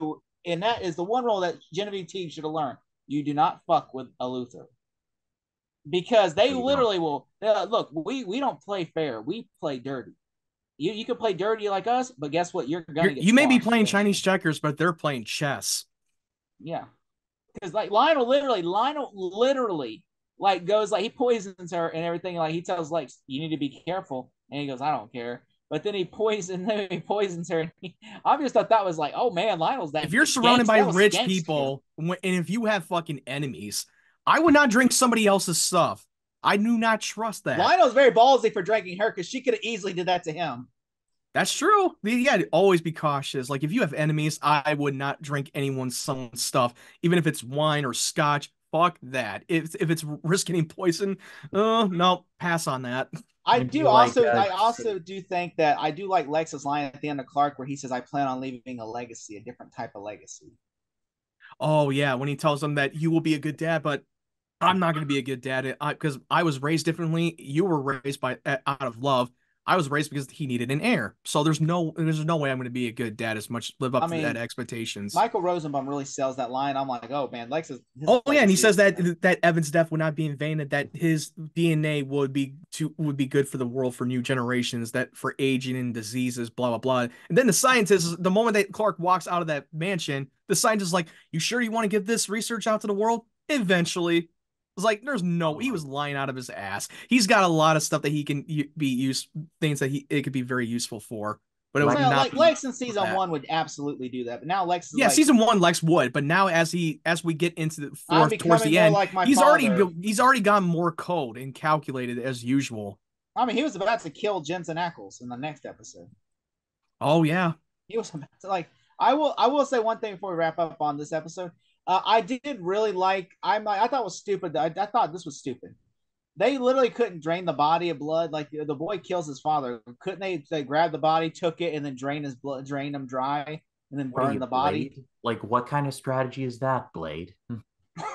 and that is the one rule that Genevieve Teague should have learned: you do not fuck with a Luthor, because they So you don't. literally will look. We don't play fair, we play dirty. You can play dirty like us, but guess what? You're gonna get You may be squashed playing eventually. Chinese checkers, but they're playing chess. Yeah, because like Lionel literally like goes like he poisons her and everything. Like he tells like you need to be careful, and he goes, I don't care. But then he poisons her. I just thought that was like, oh man, Lionel's that If you're surrounded gangster. by That was rich gangster. people, and if you have fucking enemies, I would not drink somebody else's stuff. I do not trust that. Lionel's very ballsy for drinking her because she could have easily did that to him. That's true. You gotta always be cautious. Like if you have enemies, I would not drink someone's stuff, even if it's wine or scotch. Fuck that. If it's risk getting poison, no, pass on that. Would you like I also do think that I do like Lex's line at the end of Clark where he says, I plan on leaving a legacy, a different type of legacy. Oh yeah, when he tells them that you will be a good dad, but I'm not going to be a good dad because I was raised differently. You were raised by out of love. I was raised because he needed an heir. So there's no way I'm going to be a good dad as much live up I to that mean, expectations. Michael Rosenbaum really sells that line. I'm like, oh man, Lex's his Oh yeah, and he legacy says is that Evan's death would not be in vain, that his DNA would be good for the world for new generations, that for aging and diseases, blah blah blah. And then the scientist, the moment that Clark walks out of that mansion, the scientist is like, "You sure you want to give this research out to the world?" Eventually, it's like there's no. Oh He my. was lying out of his ass. He's got a lot of stuff that he can be used things that it could be very useful for, but it would well, not like be Lex in for season that. one would absolutely do that. But now Lex is Yeah, like, season one Lex would, but now as we get into the I'm fourth towards becoming the more end, like my father. he's already gotten more code and calculated as usual. I mean, he was about to kill Jensen Ackles in the next episode. Oh yeah. He was about to like. I will say one thing before we wrap up on this episode. I did really like. I thought it was stupid. I thought this was stupid. They literally couldn't drain the body of blood. Like the boy kills his father. Couldn't they? They grab the body, took it, and then drain his blood, drain him dry, and then What are burn you, the body. Blade? Like, what kind of strategy is that, Blade?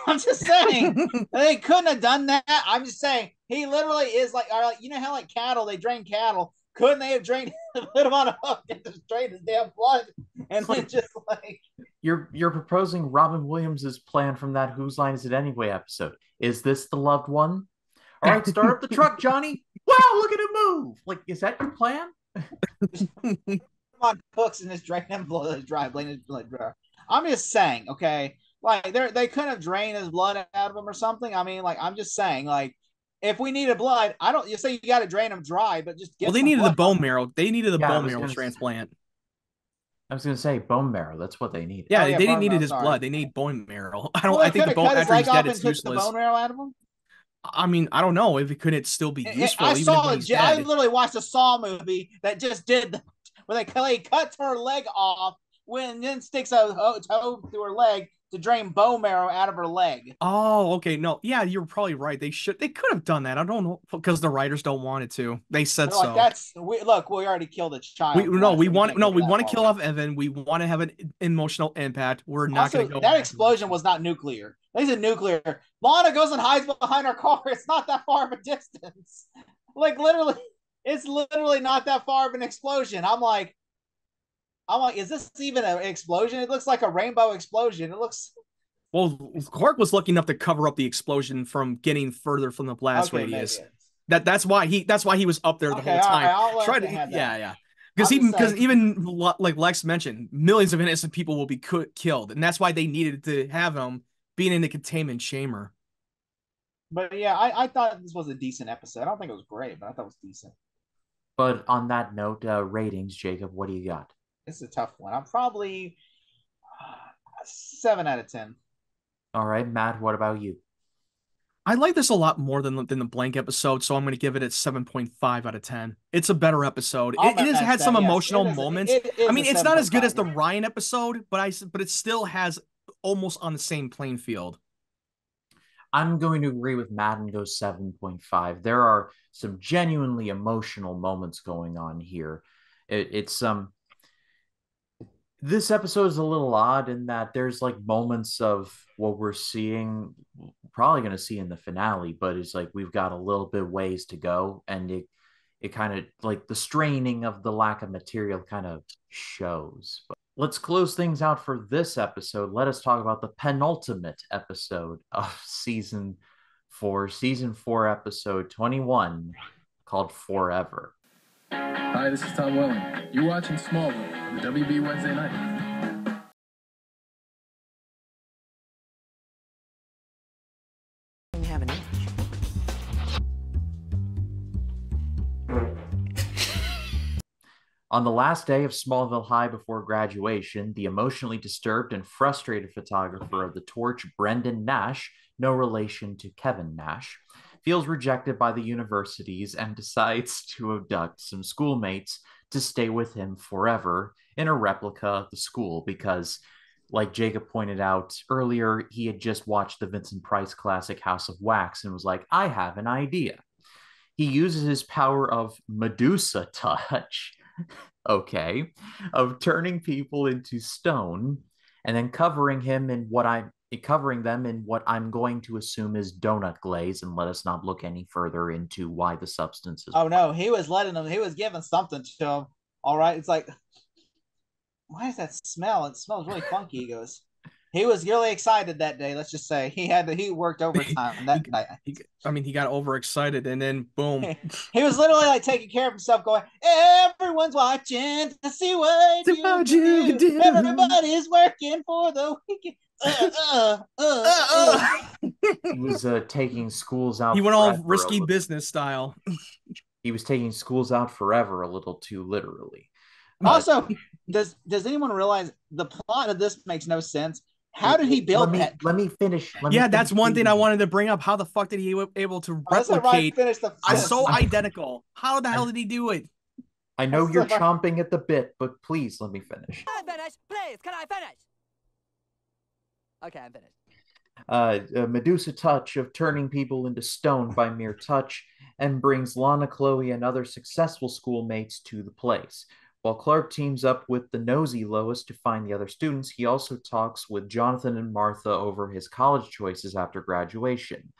I'm just saying they couldn't have done that. I'm just saying he literally is like, all right, you know how like cattle they drain cattle. Couldn't they have drained put him on a hook and just drained his damn blood and It's then like just like you're proposing Robin Williams's plan from that Whose Line Is It Anyway episode. Is this the loved one? All right, start up the truck, Johnny. Wow, look at him move. Like, is that your plan? on hooks and just drain him blood dry, drain his blood dry. I'm just saying, okay. Like they couldn't have drained his blood out of him or something. I mean, like I'm just saying, like if we needed blood, I don't. You say you got to drain him dry, but just Well, get they some needed the blood. bone marrow. They needed the Yeah, bone marrow transplant. I was gonna say bone marrow. That's what they needed. Yeah, Oh, yeah, they didn't bone need marrow, his sorry. blood. They need bone marrow. Well, they I think could the have bone cut his after leg he's dead, off and it's took the useless. bone marrow out of him. I mean, I don't know if it couldn't still be useful even when he's I dead. literally watched a Saw movie that just did that, where they cuts her leg off when then sticks a toe through her leg to drain bone marrow out of her leg. Oh, okay. No, yeah, you're probably right. They could have done that. I don't know because the writers don't want it to. They said They're like, so. we already killed a child once, so we can't We go want that to far kill with off it. Evan. We want to have an emotional impact. We're not going Also, to go in that that explosion direction. was not nuclear. They said nuclear. Lana goes and hides behind her car. It's not that far of a distance. Like literally, it's literally not that far of an explosion. I'm like, is this even an explosion? It looks like a rainbow explosion. It looks Well, Clark was lucky enough to cover up the explosion from getting further from the blast okay, maybe radius. it's That's why he was up there the okay. whole All right, time. I'll let Try you to have that. yeah. I'm just Because saying. even like Lex mentioned, millions of innocent people will be killed, and that's why they needed to have him being in the containment chamber. But yeah, I thought this was a decent episode. I don't think it was great, but I thought it was decent. But on that note, ratings, Jacob, what do you got? It's a tough one. I'm probably 7 out of 10. All right, Matt, what about you? I like this a lot more than the blank episode, so I'm going to give it a 7.5 out of 10. It's a better episode. I'll It has match had some that. Yes, emotional moments. It I is mean, a it's not as good as 7.5. the Ryan episode, but it still has almost on the same playing field. I'm going to agree with Matt and go 7.5. There are some genuinely emotional moments going on here. It's this episode is a little odd in that there's like moments of what we're seeing, probably going to see in the finale, but it's like we've got a little bit ways to go, and it kind of like the straining of the lack of material kind of shows. But let's close things out for this episode. Let us talk about the penultimate episode of season 4, episode 21, called Forever. Hi, this is Tom Welling. You're watching Smallville on the WB Wednesday night. Have an On the last day of Smallville High before graduation, the emotionally disturbed and frustrated photographer of the torch, Brendan Nash, no relation to Kevin Nash, feels rejected by the universities and decides to abduct some schoolmates to stay with him forever in a replica of the school because, like Jacob pointed out earlier, he had just watched the Vincent Price classic House of Wax and was like, I have an idea. He uses his power of Medusa touch, okay, of turning people into stone and then covering them in what I'm going to assume is donut glaze, and let us not look any further into why the substances. Oh no, he was letting them. He was giving something to him. All right, it's like, why is that smell? It smells really funky. He goes. He was really excited that day. Let's just say he worked overtime that night. He got overexcited and then boom. He was literally like taking care of himself, going, "Everyone's watching to see what you do. Everybody's working for the weekend." He was taking schools out. He went all risky business style. He was taking schools out forever a little too literally. Also, does anyone realize the plot of this makes no sense? How did he build that? Let me finish. That's one thing I wanted to bring up. How the fuck did he able to replicate? So identical. How the hell did he do it? I know you're chomping at the bit, but please let me finish. Can I finish? Please, can I finish? Okay, I'm finished. A Medusa touch of turning people into stone by mere touch and brings Lana, Chloe, and other successful schoolmates to the place. While Clark teams up with the nosy Lois to find the other students, he also talks with Jonathan and Martha over his college choices after graduation.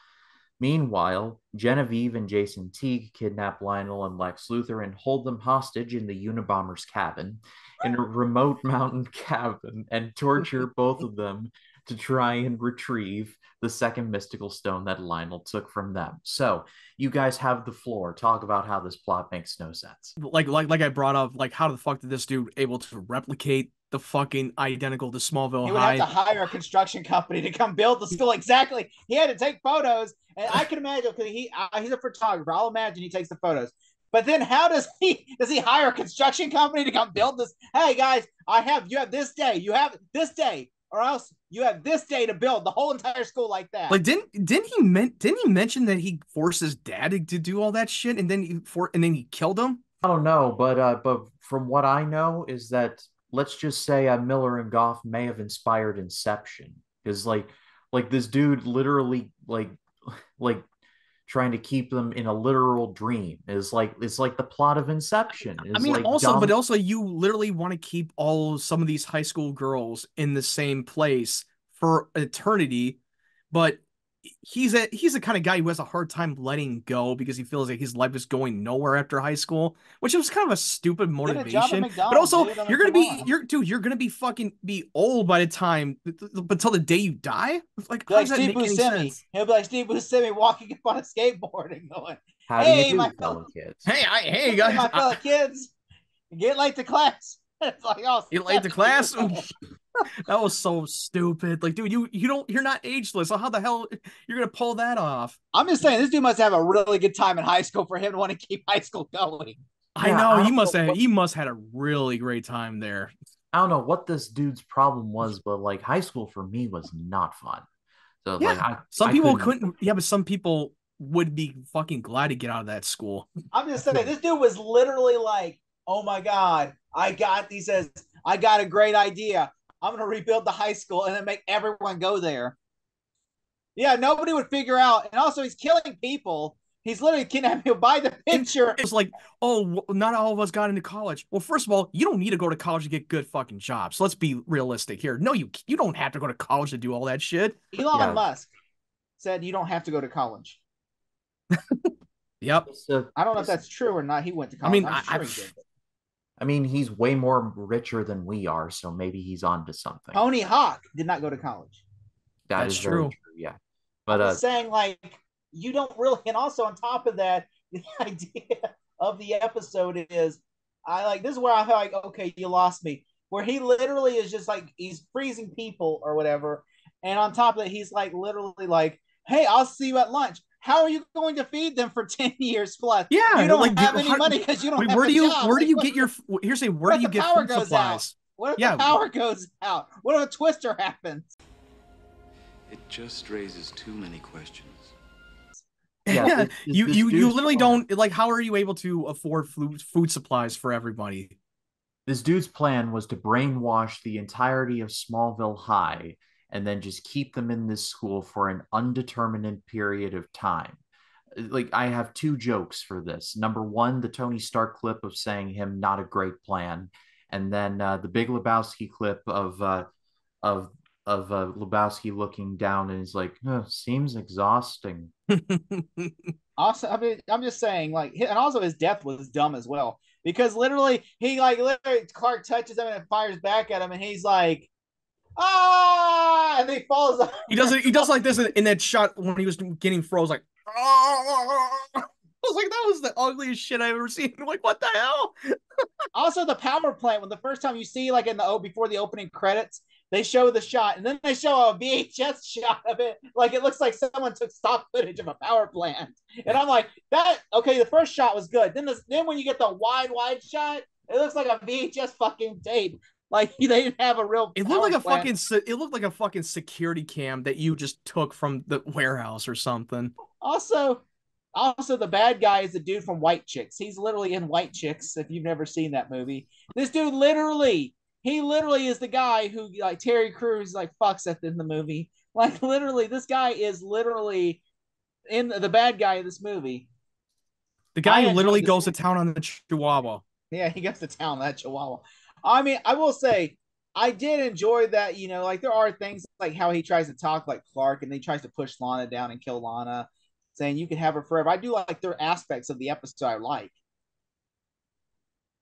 Meanwhile, Genevieve and Jason Teague kidnap Lionel and Lex Luthor and hold them hostage in the Unabomber's cabin, in a remote mountain cabin, and torture both of them to try and retrieve the second mystical stone that Lionel took from them. So, you guys have the floor. Talk about how this plot makes no sense. Like I brought up, like how the fuck did this dude able to replicate the fucking identical to Smallville He would have High. to hire a construction company to come build the school. Exactly. He had to take photos, and I can imagine because he's a photographer. I'll imagine he takes the photos. But then how does he hire a construction company to come build this? Hey guys, you have this day. You have this day, or else you have this day to build the whole entire school like that. Like didn't he mention that he forced his dad to do all that shit and then he killed him? I don't know, but from what I know is that let's just say Miller and Goff may have inspired Inception because like this dude literally like trying to keep them in a literal dream is like it's like the plot of Inception I is mean, like also, but dumb. also, you literally want to keep some of these high school girls in the same place for eternity, but he's the kind of guy who has a hard time letting go because he feels like his life is going nowhere after high school, which was kind of a stupid Get a job at motivation. But McDonald's, also, dude. I mean, come on. you're gonna be fucking be old by the time until the day you die. Like, Be how like does that Steve make any Buscemi. sense? He'll be like Steve Buscemi walking up on a skateboard and going, How do you "Hey, do, my fellow kids? Hey hey, guys, my fellow kids, get late to class." It's like, oh, you late to class? beautiful. That was so stupid. Like, dude, you're not ageless. So how the hell you're gonna pull that off? I'm just saying, this dude must have a really good time in high school for him to want to keep high school going. I Yeah, know he must had a really great time there. I don't know what this dude's problem was, but like high school for me was not fun. So like Yeah. Some I people couldn't. couldn't, yeah, but some people would be fucking glad to get out of that school. I'm just saying, this dude was literally like, "Oh my god, He says, I got a great idea. I'm gonna rebuild the high school and then make everyone go there." Yeah, nobody would figure out. And also, he's killing people. He's literally kidnapping people by the And picture. it's like, oh, not all of us got into college. Well, first of all, you don't need to go to college to get good fucking jobs. Let's be realistic here. No, you don't have to go to college to do all that shit. Elon Yeah, Musk said you don't have to go to college. Yep. I don't know if that's true or not. He went to I college. mean, I'm sure he did. I mean, he's way more richer than we are, so maybe he's onto something. Tony Hawk did not go to college. That that's is very true. true. Yeah, I'm but just saying, like, you don't really, and also on top of that, the idea of the episode is, I like this is where I feel like, okay, you lost me. Where he literally is just like he's freezing people or whatever, and on top of it, he's like literally like, "Hey, I'll see you at lunch." How are you going to feed them for 10 years plus? Yeah, You don't like, have any money because you don't wait, have a job. where do Like, you get your here's a where what do if you the get power food goes out? supplies? What if Yeah, the power goes out? What if a twister happens? It just raises too many questions. yeah, yeah, this you dude's literally plan- don't like. How are you able to afford food supplies for everybody? This dude's plan was to brainwash the entirety of Smallville High and then just keep them in this school for an undetermined period of time. Like I have two jokes for this. Number one, the Tony Stark clip of saying him not a great plan, and then the Big Lebowski clip of Lebowski looking down and he's like, seems exhausting. Also, I mean, I'm just saying, like, and also his death was dumb as well because literally he like literally Clark touches him and it fires back at him, and he's like, ah, and he falls. He does like this in that shot when he was getting froze, like. I was like, that was the ugliest shit I've ever seen. Like, what the hell? Also, the power plant when the first time you see like in the before the opening credits, they show the shot and then they show a VHS shot of it, like it looks like someone took stock footage of a power plant, and I'm like, that okay. The first shot was good. Then when you get the wide shot, it looks like a VHS fucking tape. Like they didn't have a real. It looked like a fucking. It looked like a fucking security cam that you just took from the warehouse or something. Also, the bad guy is the dude from White Chicks. He's literally in White Chicks. If you've never seen that movie, this dude he literally is the guy who like Terry Crews like fucks at in the movie. Like literally, this guy is literally in the bad guy in this movie. The guy who literally goes to town on the Chihuahua. Yeah, he goes to town that Chihuahua. I mean, I will say, I did enjoy that. You know, like there are things like how he tries to talk like Clark, and then he tries to push Lana down and kill Lana, saying you can have her forever. I do like there are aspects of the episode I like.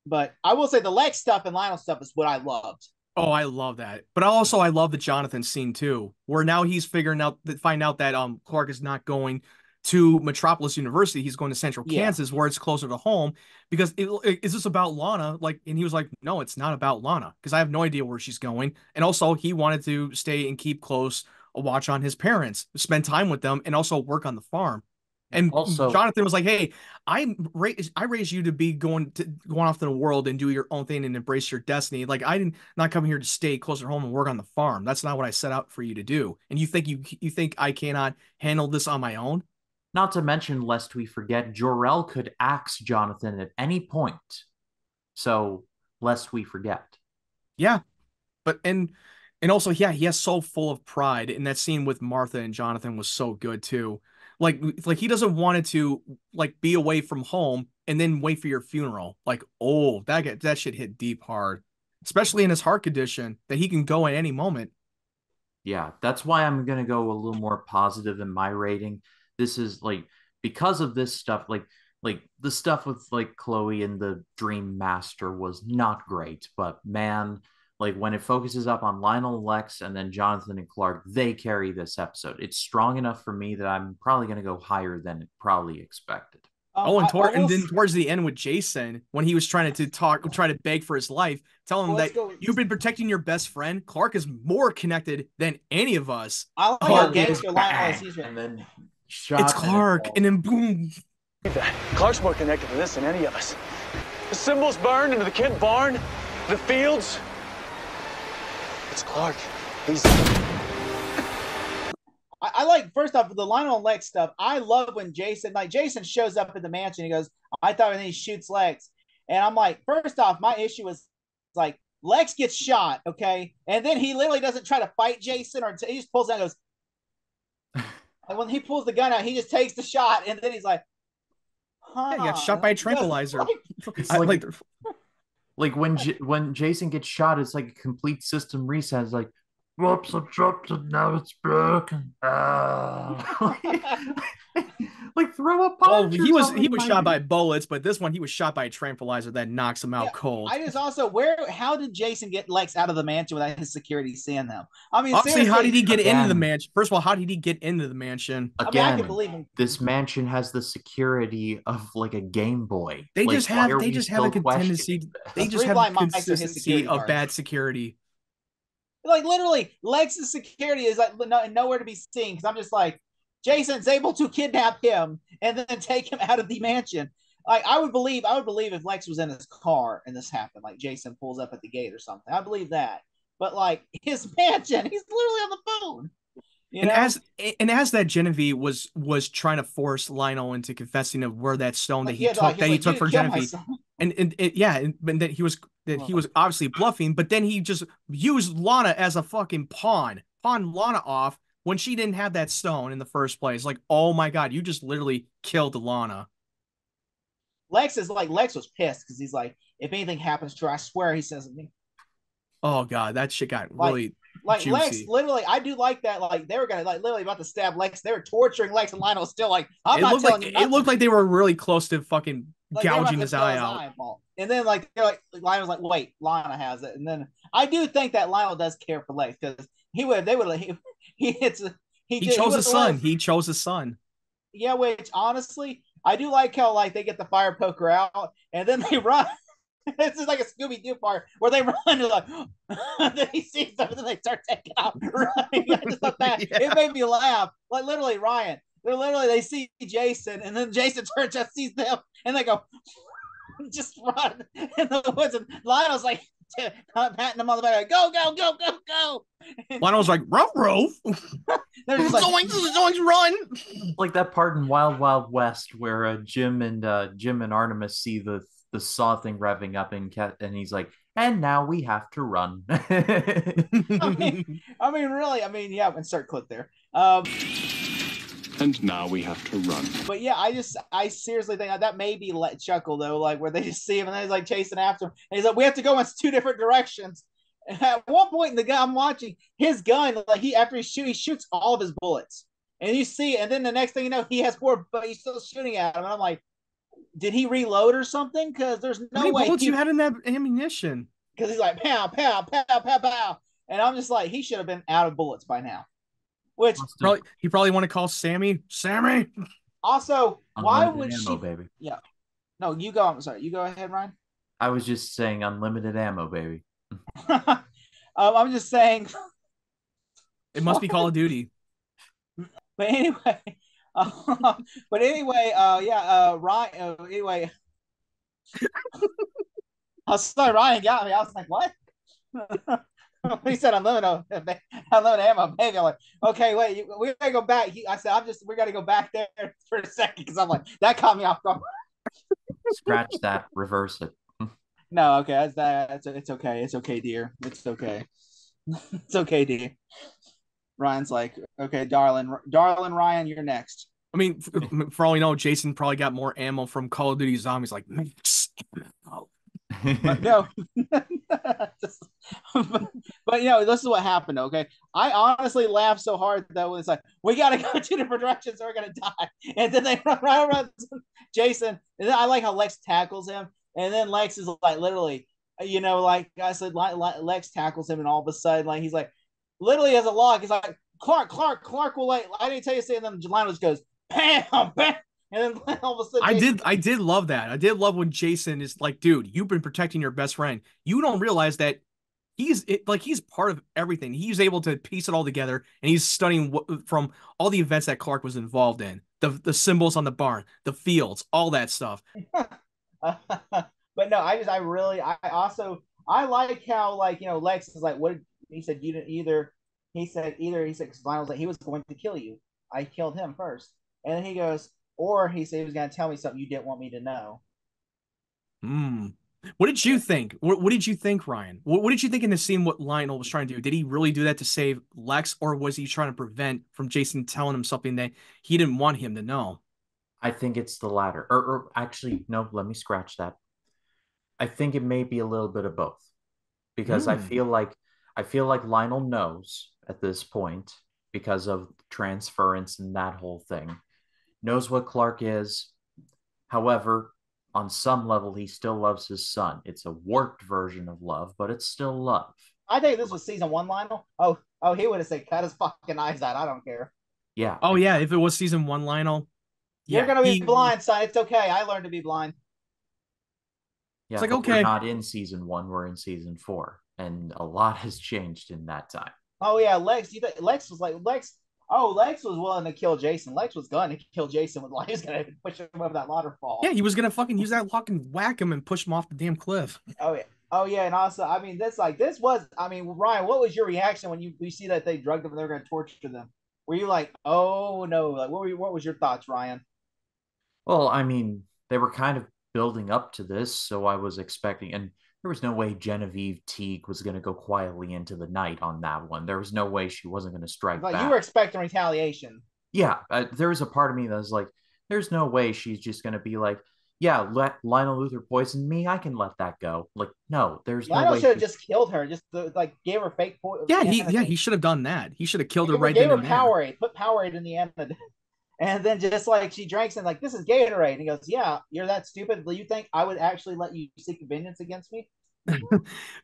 But I will say the Lex stuff and Lionel stuff is what I loved. Oh, I love that. But also I love the Jonathan scene too, where now he's find out that Clark is not going to Metropolis University. He's going to Central Yeah. Kansas, where it's closer to home. Because is this about Lana? Like, and he was like, no, it's not about Lana, because I have no idea where she's going. And also, he wanted to stay and keep close a watch on his parents, spend time with them, and also work on the farm. And Also, Jonathan was like, "Hey, I raised you to be going off to the world and do your own thing and embrace your destiny. Like I didn't not come here to stay closer to home and work on the farm. That's not what I set out for you to do. And you think I cannot handle this on my own?" not to mention, lest we forget, Jor-El could axe Jonathan at any point. So, lest we forget. Yeah, but and also, yeah, he has so full of pride, and that scene with Martha and Jonathan was so good too. Like he doesn't want it to like be away from home and then wait for your funeral. Like, oh, that shit hit deep hard, especially in his heart condition that he can go at any moment. Yeah, that's why I'm gonna go a little more positive in my rating. This is like because of this stuff, like the stuff with like Chloe and the Dream Master was not great, but man, like when it focuses up on Lionel and Lex and then Jonathan and Clark, they carry this episode. It's strong enough for me that I'm probably gonna go higher than probably expected. Oh, and then s- towards the end with Jason, when he was trying to try to beg for his life, tell him well, let's that go. you've been protecting your best friend. Clark is more connected than any of us. I like how Clark is gangster Lionel is. bang, He's and then It's shot and Clark, and then boom. Clark's more connected to this than any of us. The symbols burned into the Kent barn, the fields. It's Clark. He's. I like first off the Lionel and Lex stuff. I love when Jason shows up at the mansion. He goes, I thought, and then he shoots Lex, and I'm like, first off, my issue was like Lex gets shot, okay, and then he literally doesn't try to fight Jason or he just pulls out and goes. And when he pulls the gun out, he just takes the shot, and then he's like, "Huh?" Yeah, he got shot by a tranquilizer. it's I, like when Jason gets shot, it's like a complete system reset. It's like, whoops, I dropped it. Now it's broken. Like throw a well, punch. he was Something, shot by bullets, but this one he was shot by a tranquilizer that knocks him out cold. I just also how did Jason get Lex out of the mansion without his security seeing them? I mean, Obviously, how did he get into the Again. mansion? First of all, how did he get into the mansion? I Again, can believe him. this mansion has the security of like a Game Boy. They Like, just why have are they we just have a still questioning tendency. this? They The just three have a blind mice are his consistency security of guards. bad security. Like literally, Lex's security is like nowhere to be seen because I'm just like, Jason's able to kidnap him and then take him out of the mansion. Like I would believe if Lex was in his car and this happened, like Jason pulls up at the gate or something. I believe that. But like his mansion, he's literally on the phone. You And know? as that Genevieve was trying to force Lionel into confessing of where that stone that Like, he yeah, took like, that he like, took you for killed my Genevieve, son. and yeah, and that he was obviously bluffing, but then he just used Lana as a fucking pawn Lana off when she didn't have that stone in the first place. Like, oh my God, you just literally killed Lana. Lex was pissed because he's like, if anything happens to her, I swear he says to me. Oh God, that shit got Like, really Like juicy. Lex, literally, I do like that. Like they were gonna like literally about to stab Lex. They were torturing Lex, and Lionel was still like, "I'm not telling you nothing." It looked like they were really close to fucking Like they were about gouging to his kill eye his out. eyeball. And then like they're like Lionel's like, "Wait, Lionel has it." And then I do think that Lionel does care for Lex because he hits He chose his son. let, He chose his son. yeah. Which honestly, I do like how like they get the fire poker out and then they run. This is like a Scooby Doo part where they run and like, then he sees them and then they start taking off running. I just thought that it made me laugh. Like literally, Ryan, they see Jason and then Jason turns and sees them and they go, just run in the woods. And Lionel's like patting them on the back, like, go, go, go, go, go. Lionel's like, ruff, ruff. They're just like, zoinks, run. Like that part in Wild Wild West where Jim and Artemis see the saw thing revving up and he's like, and now we have to run. I mean, really, yeah, insert clip there. And now we have to run. But yeah, I seriously think that may be Chuckle though, like where they just see him and then he's like chasing after him, and he's like, we have to go in two different directions. And at one point in the guy I'm watching, his gun, like he shoots all of his bullets, and you see, and then the next thing you know, he has more, but he's still shooting at him, and I'm like, did he reload or something? Because there's no How many way bullets you had in that ammunition? Because he's like pow, pow, pow, pow, pow, and I'm just like, he should have been out of bullets by now. Which he probably want to call Sammy. Also, why Unlimited would ammo, she? baby. Yeah. No, you go. I'm sorry. You go ahead, Ryan. I was just saying unlimited ammo, baby. I'm just saying. It must be Call of Duty. But anyway, but anyway, yeah, Ryan. Anyway, I was sorry, Ryan got me. I was like, what? He said unlimited ammo, baby. I'm like, okay, wait, we gotta go back. I said, we gotta go back there for a second because I'm like, that caught me off guard. Scratch that, reverse it. No, okay, that's that. It's okay. It's okay, dear. It's okay. It's okay, dear. Ryan's like, okay, darling Ryan, you're next. I mean, for all you know, Jason probably got more ammo from Call of Duty Zombies. Like, But no, but this is what happened. Okay, I honestly laughed so hard that it's like we gotta go two different directions or we're gonna die. And then they run right around Jason, and then I like how Lex tackles him, and then Lex is like literally, like I said, Lex tackles him, and all of a sudden, like he's like, literally as a log, he's like Clark will like I didn't tell you to say, and then Jelano just goes bam, bam. And then all of a sudden, I did love that. I did love when Jason is like, dude, you've been protecting your best friend. You don't realize that he's part of everything. He's able to piece it all together, and he's studying from all the events that Clark was involved in, the symbols on the barn, the fields, all that stuff. But no, I like how Lex is like, what he said, you didn't either. Because Lionel was like, he was going to kill you. I killed him first, and then he goes, or he said he was going to tell me something you didn't want me to know. What did you think? What did you think, Ryan? What did you think in the scene? What Lionel was trying to do? Did he really do that to save Lex, or was he trying to prevent from Jason telling him something that he didn't want him to know? I think it's the latter. Or actually, no, let me scratch that. I think it may be a little bit of both. Because I feel like Lionel knows at this point, because of transference and that whole thing, knows what Clark is. However, on some level, he still loves his son. It's a warped version of love, but it's still love. I think this was season 1, Lionel. Oh, he would have said, "Cut his fucking eyes out." I don't care. Yeah. Oh yeah, if it was season 1, Lionel, You're yeah, gonna be blind, son. It's okay. I learned to be blind. Yeah, it's like but we're okay, not in season 1, we're in season 4. And a lot has changed in that time. Oh yeah, Lex. Lex was like Lex. Oh, Lex was willing to kill Jason. Lex was going to kill Jason with like he was gonna push him over that waterfall. yeah, he was gonna fucking use that lock and whack him and push him off the damn cliff. Oh yeah. Oh yeah, and also, I mean, this was. I mean, Ryan, what was your reaction when you see that they drugged them and they're going to torture them? Were you like, oh no? Like, what was your thoughts, Ryan? Well, I mean, they were kind of building up to this, so I was expecting, and there was no way Genevieve Teague was going to go quietly into the night on that one. There was no way she wasn't going to strike Like back. you were expecting retaliation. Yeah, there was a part of me that was like, there's no way she's just going to be like, yeah, let Lionel Luther poison me. I can let that go. Like, no, there's no Lionel way. should have just killed her. Just like gave her fake poison. Yeah, he should have done that. He should have killed her right gave then her and there. Powerade. Put Powerade in the end. And then just like she drinks and like, this is Gatorade. And he goes, yeah, you're that stupid. Do you think I would actually let you seek vengeance against me?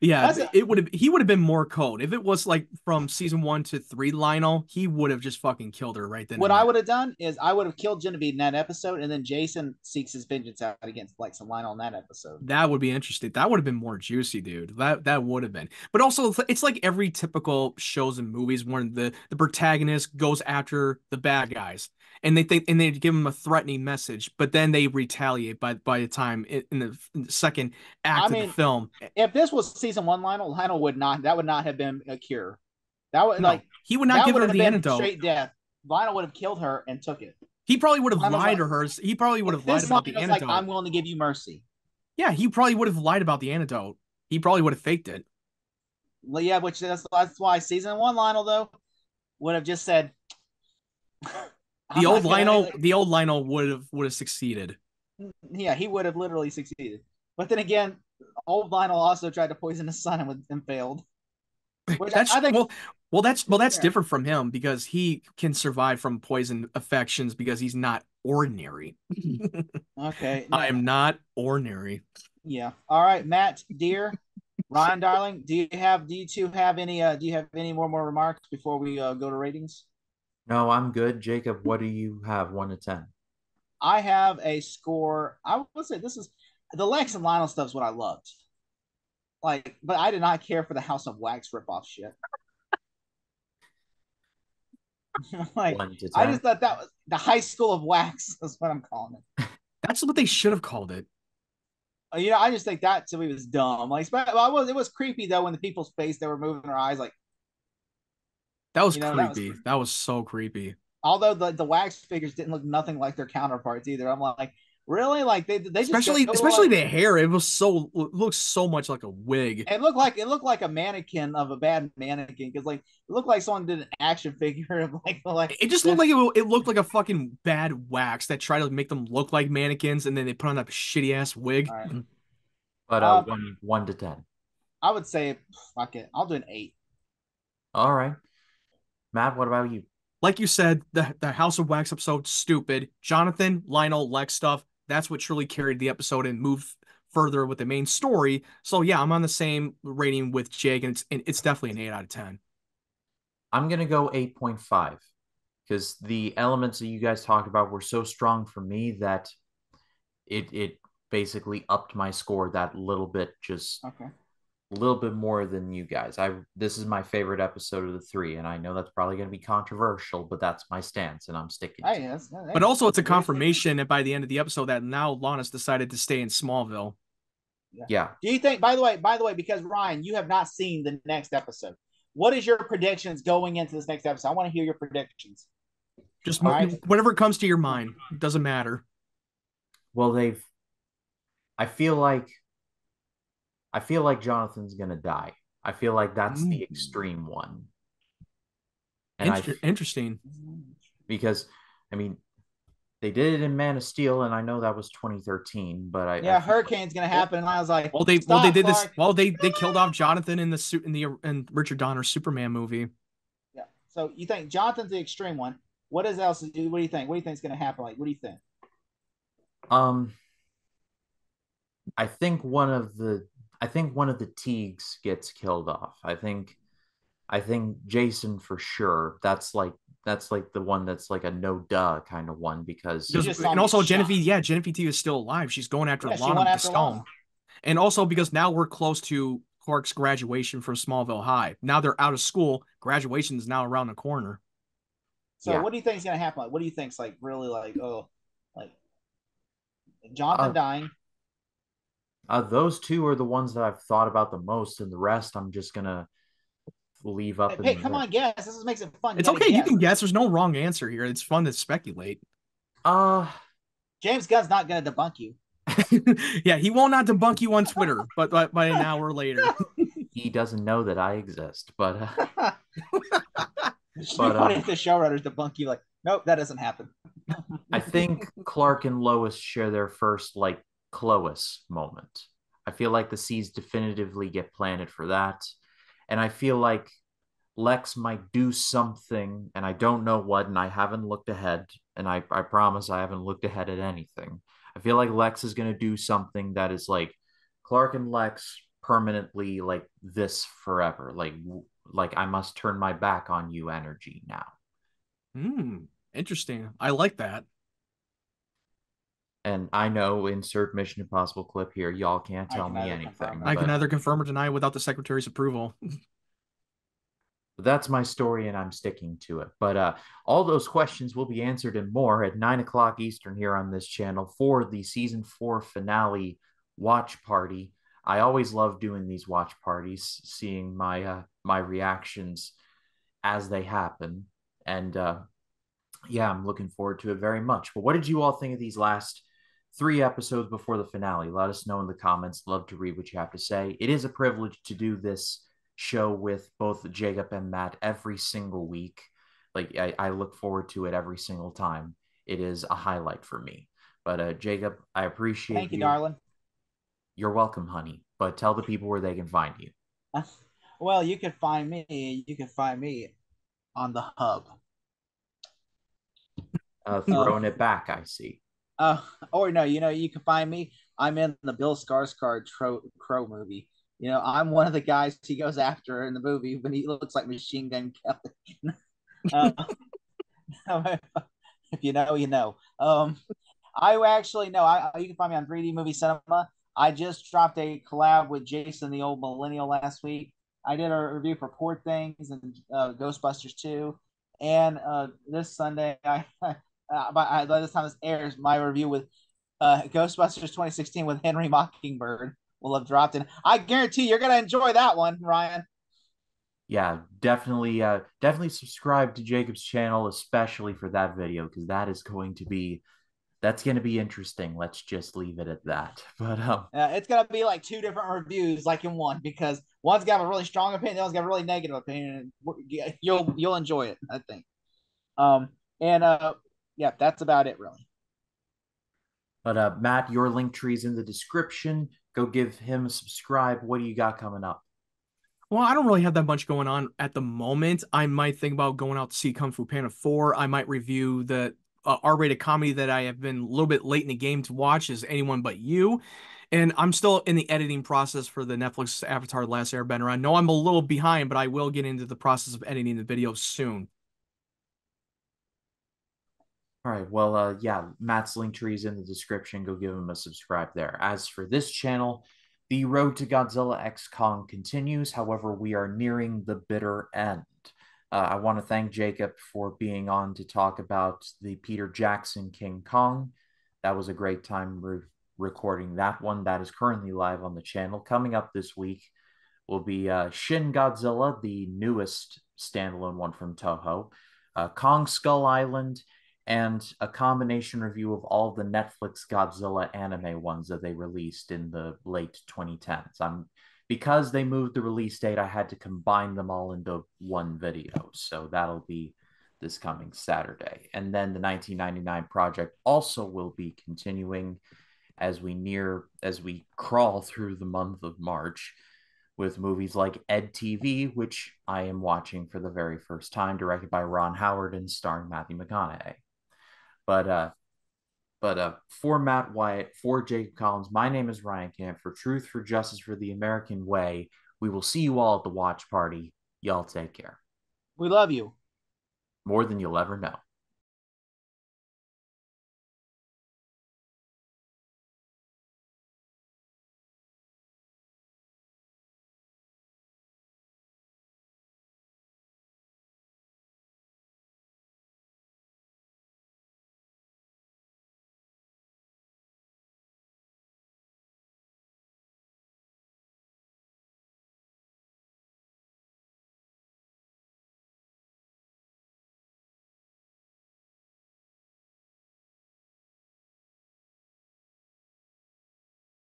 Yeah, he would have been more cold. If it was like from season 1 to 3 Lionel, he would have just fucking killed her right then. What I would have done is I would have killed Genevieve in that episode, and then Jason seeks his vengeance out against Lex and Lionel in that episode. That would be interesting. That would have been more juicy, dude. That would have been. But also, it's like every typical shows and movies where the protagonist goes after the bad guys, and they give them a threatening message, but then they retaliate by the time in the second act of the film. If this was season 1, Lionel would not. That would not have been a cure. That would he would not give her the antidote. Straight death. Lionel would have killed her and took it. He probably would have lied to her. He probably would have lied about the antidote. Like, I'm willing to give you mercy. Yeah, he probably would have lied about the antidote. He probably would have faked it. Well, yeah, that's why season 1 Lionel though would have just said the old Lionel would have succeeded. Yeah, he would have literally succeeded. But then again, old Lionel also tried to poison his son and failed. Which I think that's yeah. different from him because he can survive from poison affections because he's not ordinary. Okay. I am not ordinary. Yeah. All right, Matt, dear, Ryan, darling, do you two have any more remarks before we go to ratings? No, I'm good. Jacob, what do you have? 1 to 10. I have a score. I would say this is the Lex and Lionel stuff is what I loved. Like, but I did not care for the House of Wax ripoff shit. Like, 1 to I 10. just thought that was the High School of Wax. Is what I'm calling it. That's what they should have called it. I just think that to me was dumb. Like, well, it was creepy though when the people's face they were moving their eyes. Like, That was that was. creepy. That was so creepy. Although the wax figures didn't look nothing like their counterparts either. I'm like, really? Like they just Especially the hair. It looks so much like a wig. It looked like a mannequin of a bad mannequin because like it looked like someone did an action figure of like It just looked like it looked like a fucking bad wax that tried to make them look like mannequins, and then they put on that shitty ass wig. All right. But 1 to 10. I would say fuck it. I'll do an 8. All right. Matt, what about you? Like you said, the House of Wax episode, stupid. Jonathan, Lionel, Lex stuff, that's what truly carried the episode and moved further with the main story. So yeah, I'm on the same rating with Jake, and it's definitely an 8 out of 10. I'm going to go 8.5 because the elements that you guys talked about were so strong for me that it basically upped my score that little bit, just Okay. a little bit more than you guys. This is my favorite episode of the 3, and I know that's probably going to be controversial, but that's my stance, and I'm sticking to it. But also, it's a confirmation that by the end of the episode that now Lana's decided to stay in Smallville. Yeah. Do you think? By the way, because Ryan, you have not seen the next episode. What is your predictions going into this next episode? I want to hear your predictions. Just whatever comes to your mind. It doesn't matter. Well, I feel like Jonathan's gonna die. I feel like that's the extreme one. And Interesting. Because I mean, they did it in Man of Steel, and I know that was 2013, but Hurricane's gonna happen, and I was like, they did this. Well, they killed off Jonathan in the suit in Richard Donner's Superman movie. Yeah. So you think Jonathan's the extreme one? What is else? What do you think? What do you think is gonna happen? Like, what do you think? I think one of the Teagues gets killed off. I think Jason for sure. That's like the one that's like a no duh kind of one because and also Genevieve T is still alive. She's going after Lana with the stone. And also because now we're close to Clark's graduation from Smallville High. Now they're out of school. Graduation is now around the corner. So what do you think is gonna happen? Like, what do you think's like really like Jonathan dying? Those two are the ones that I've thought about the most, and the rest I'm just gonna leave up. Hey, come on, guess. This makes it fun. It's okay. You can guess. There's no wrong answer here. It's fun to speculate. James Gunn's not gonna debunk you. Yeah, he will not debunk you on Twitter, but by an hour later. He doesn't know that I exist, but it's funny if the showrunners debunk you, like, nope, that doesn't happen. I think Clark and Lois share their first like Clois moment. I feel like the seeds definitively get planted for that. And I feel like Lex might do something, and I don't know what, and I haven't looked ahead, and I promise I haven't looked ahead at anything. I feel like Lex is going to do something that is like Clark and Lex permanently like this forever. Like I must turn my back on you energy now. Interesting. I like that. And I know, insert Mission Impossible clip here, y'all can't tell me anything. I can neither confirm or deny without the Secretary's approval. That's my story, and I'm sticking to it. But all those questions will be answered and more at 9 o'clock Eastern here on this channel for the season 4 finale watch party. I always love doing these watch parties, seeing my my reactions as they happen. And yeah, I'm looking forward to it very much. But what did you all think of these last 3 episodes before the finale? Let us know in the comments. Love to read what you have to say. It is a privilege to do this show with both Jacob and Matt every single week. Like I look forward to it every single time. It is a highlight for me. But Jacob, I appreciate Thank you, darling. You're welcome, honey. But tell the people where they can find you. Well, you can find me. You can find me on the hub. Throwing it back, I see. Or no, you can find me. I'm in the Bill Skarsgård Crow movie. I'm one of the guys he goes after in the movie when he looks like Machine Gun Kelly. If you know, you know. I actually no. You can find me on 3D Movie Cinema. I just dropped a collab with Jason, the old millennial, last week. I did a review for Poor Things and Ghostbusters 2, and this Sunday, by this time this airs, my review with Ghostbusters 2016 with Henry Mockingbird will have dropped, and I guarantee you're gonna enjoy that one, Ryan. Yeah, definitely subscribe to Jacob's channel, especially for that video, because that's going to be interesting. Let's just leave it at that. But It's gonna be like two different reviews, like in one, because one's got a really strong opinion, the other's got a really negative opinion. You'll enjoy it, I think. Um, and yeah, that's about it, really. Matt, your link tree's in the description. Go give him a subscribe. What do you got coming up? Well, I don't really have that much going on at the moment. I might think about going out to see Kung Fu Panda 4. I might review the R-rated comedy that I have been a little bit late in the game to watch, is Anyone But You. And I'm still in the editing process for the Netflix Avatar: The Last Airbender. I know I'm a little behind, but I will get into the process of editing the video soon. All right. Well, yeah, Matt's link tree is in the description. Go give him a subscribe there. As for this channel, the road to Godzilla X Kong continues. However, we are nearing the bitter end. I want to thank Jacob for being on to talk about the Peter Jackson King Kong. That was a great time recording that one. That is currently live on the channel. Coming up this week will be Shin Godzilla, the newest standalone one from Toho, Kong Skull Island, and a combination review of all the Netflix Godzilla anime ones that they released in the late 2010s. Because they moved the release date, I had to combine them all into one video. So that'll be this coming Saturday. And then the 1999 project also will be continuing as we crawl through the month of March with movies like Ed TV, which I am watching for the very first time, directed by Ron Howard and starring Matthew McConaughey. But for Matt Wyatt, for Jacob Collins, my name is Ryan Camp. For Truth, for Justice, for the American Way, we will see you all at the watch party. Y'all take care. We love you More than you'll ever know.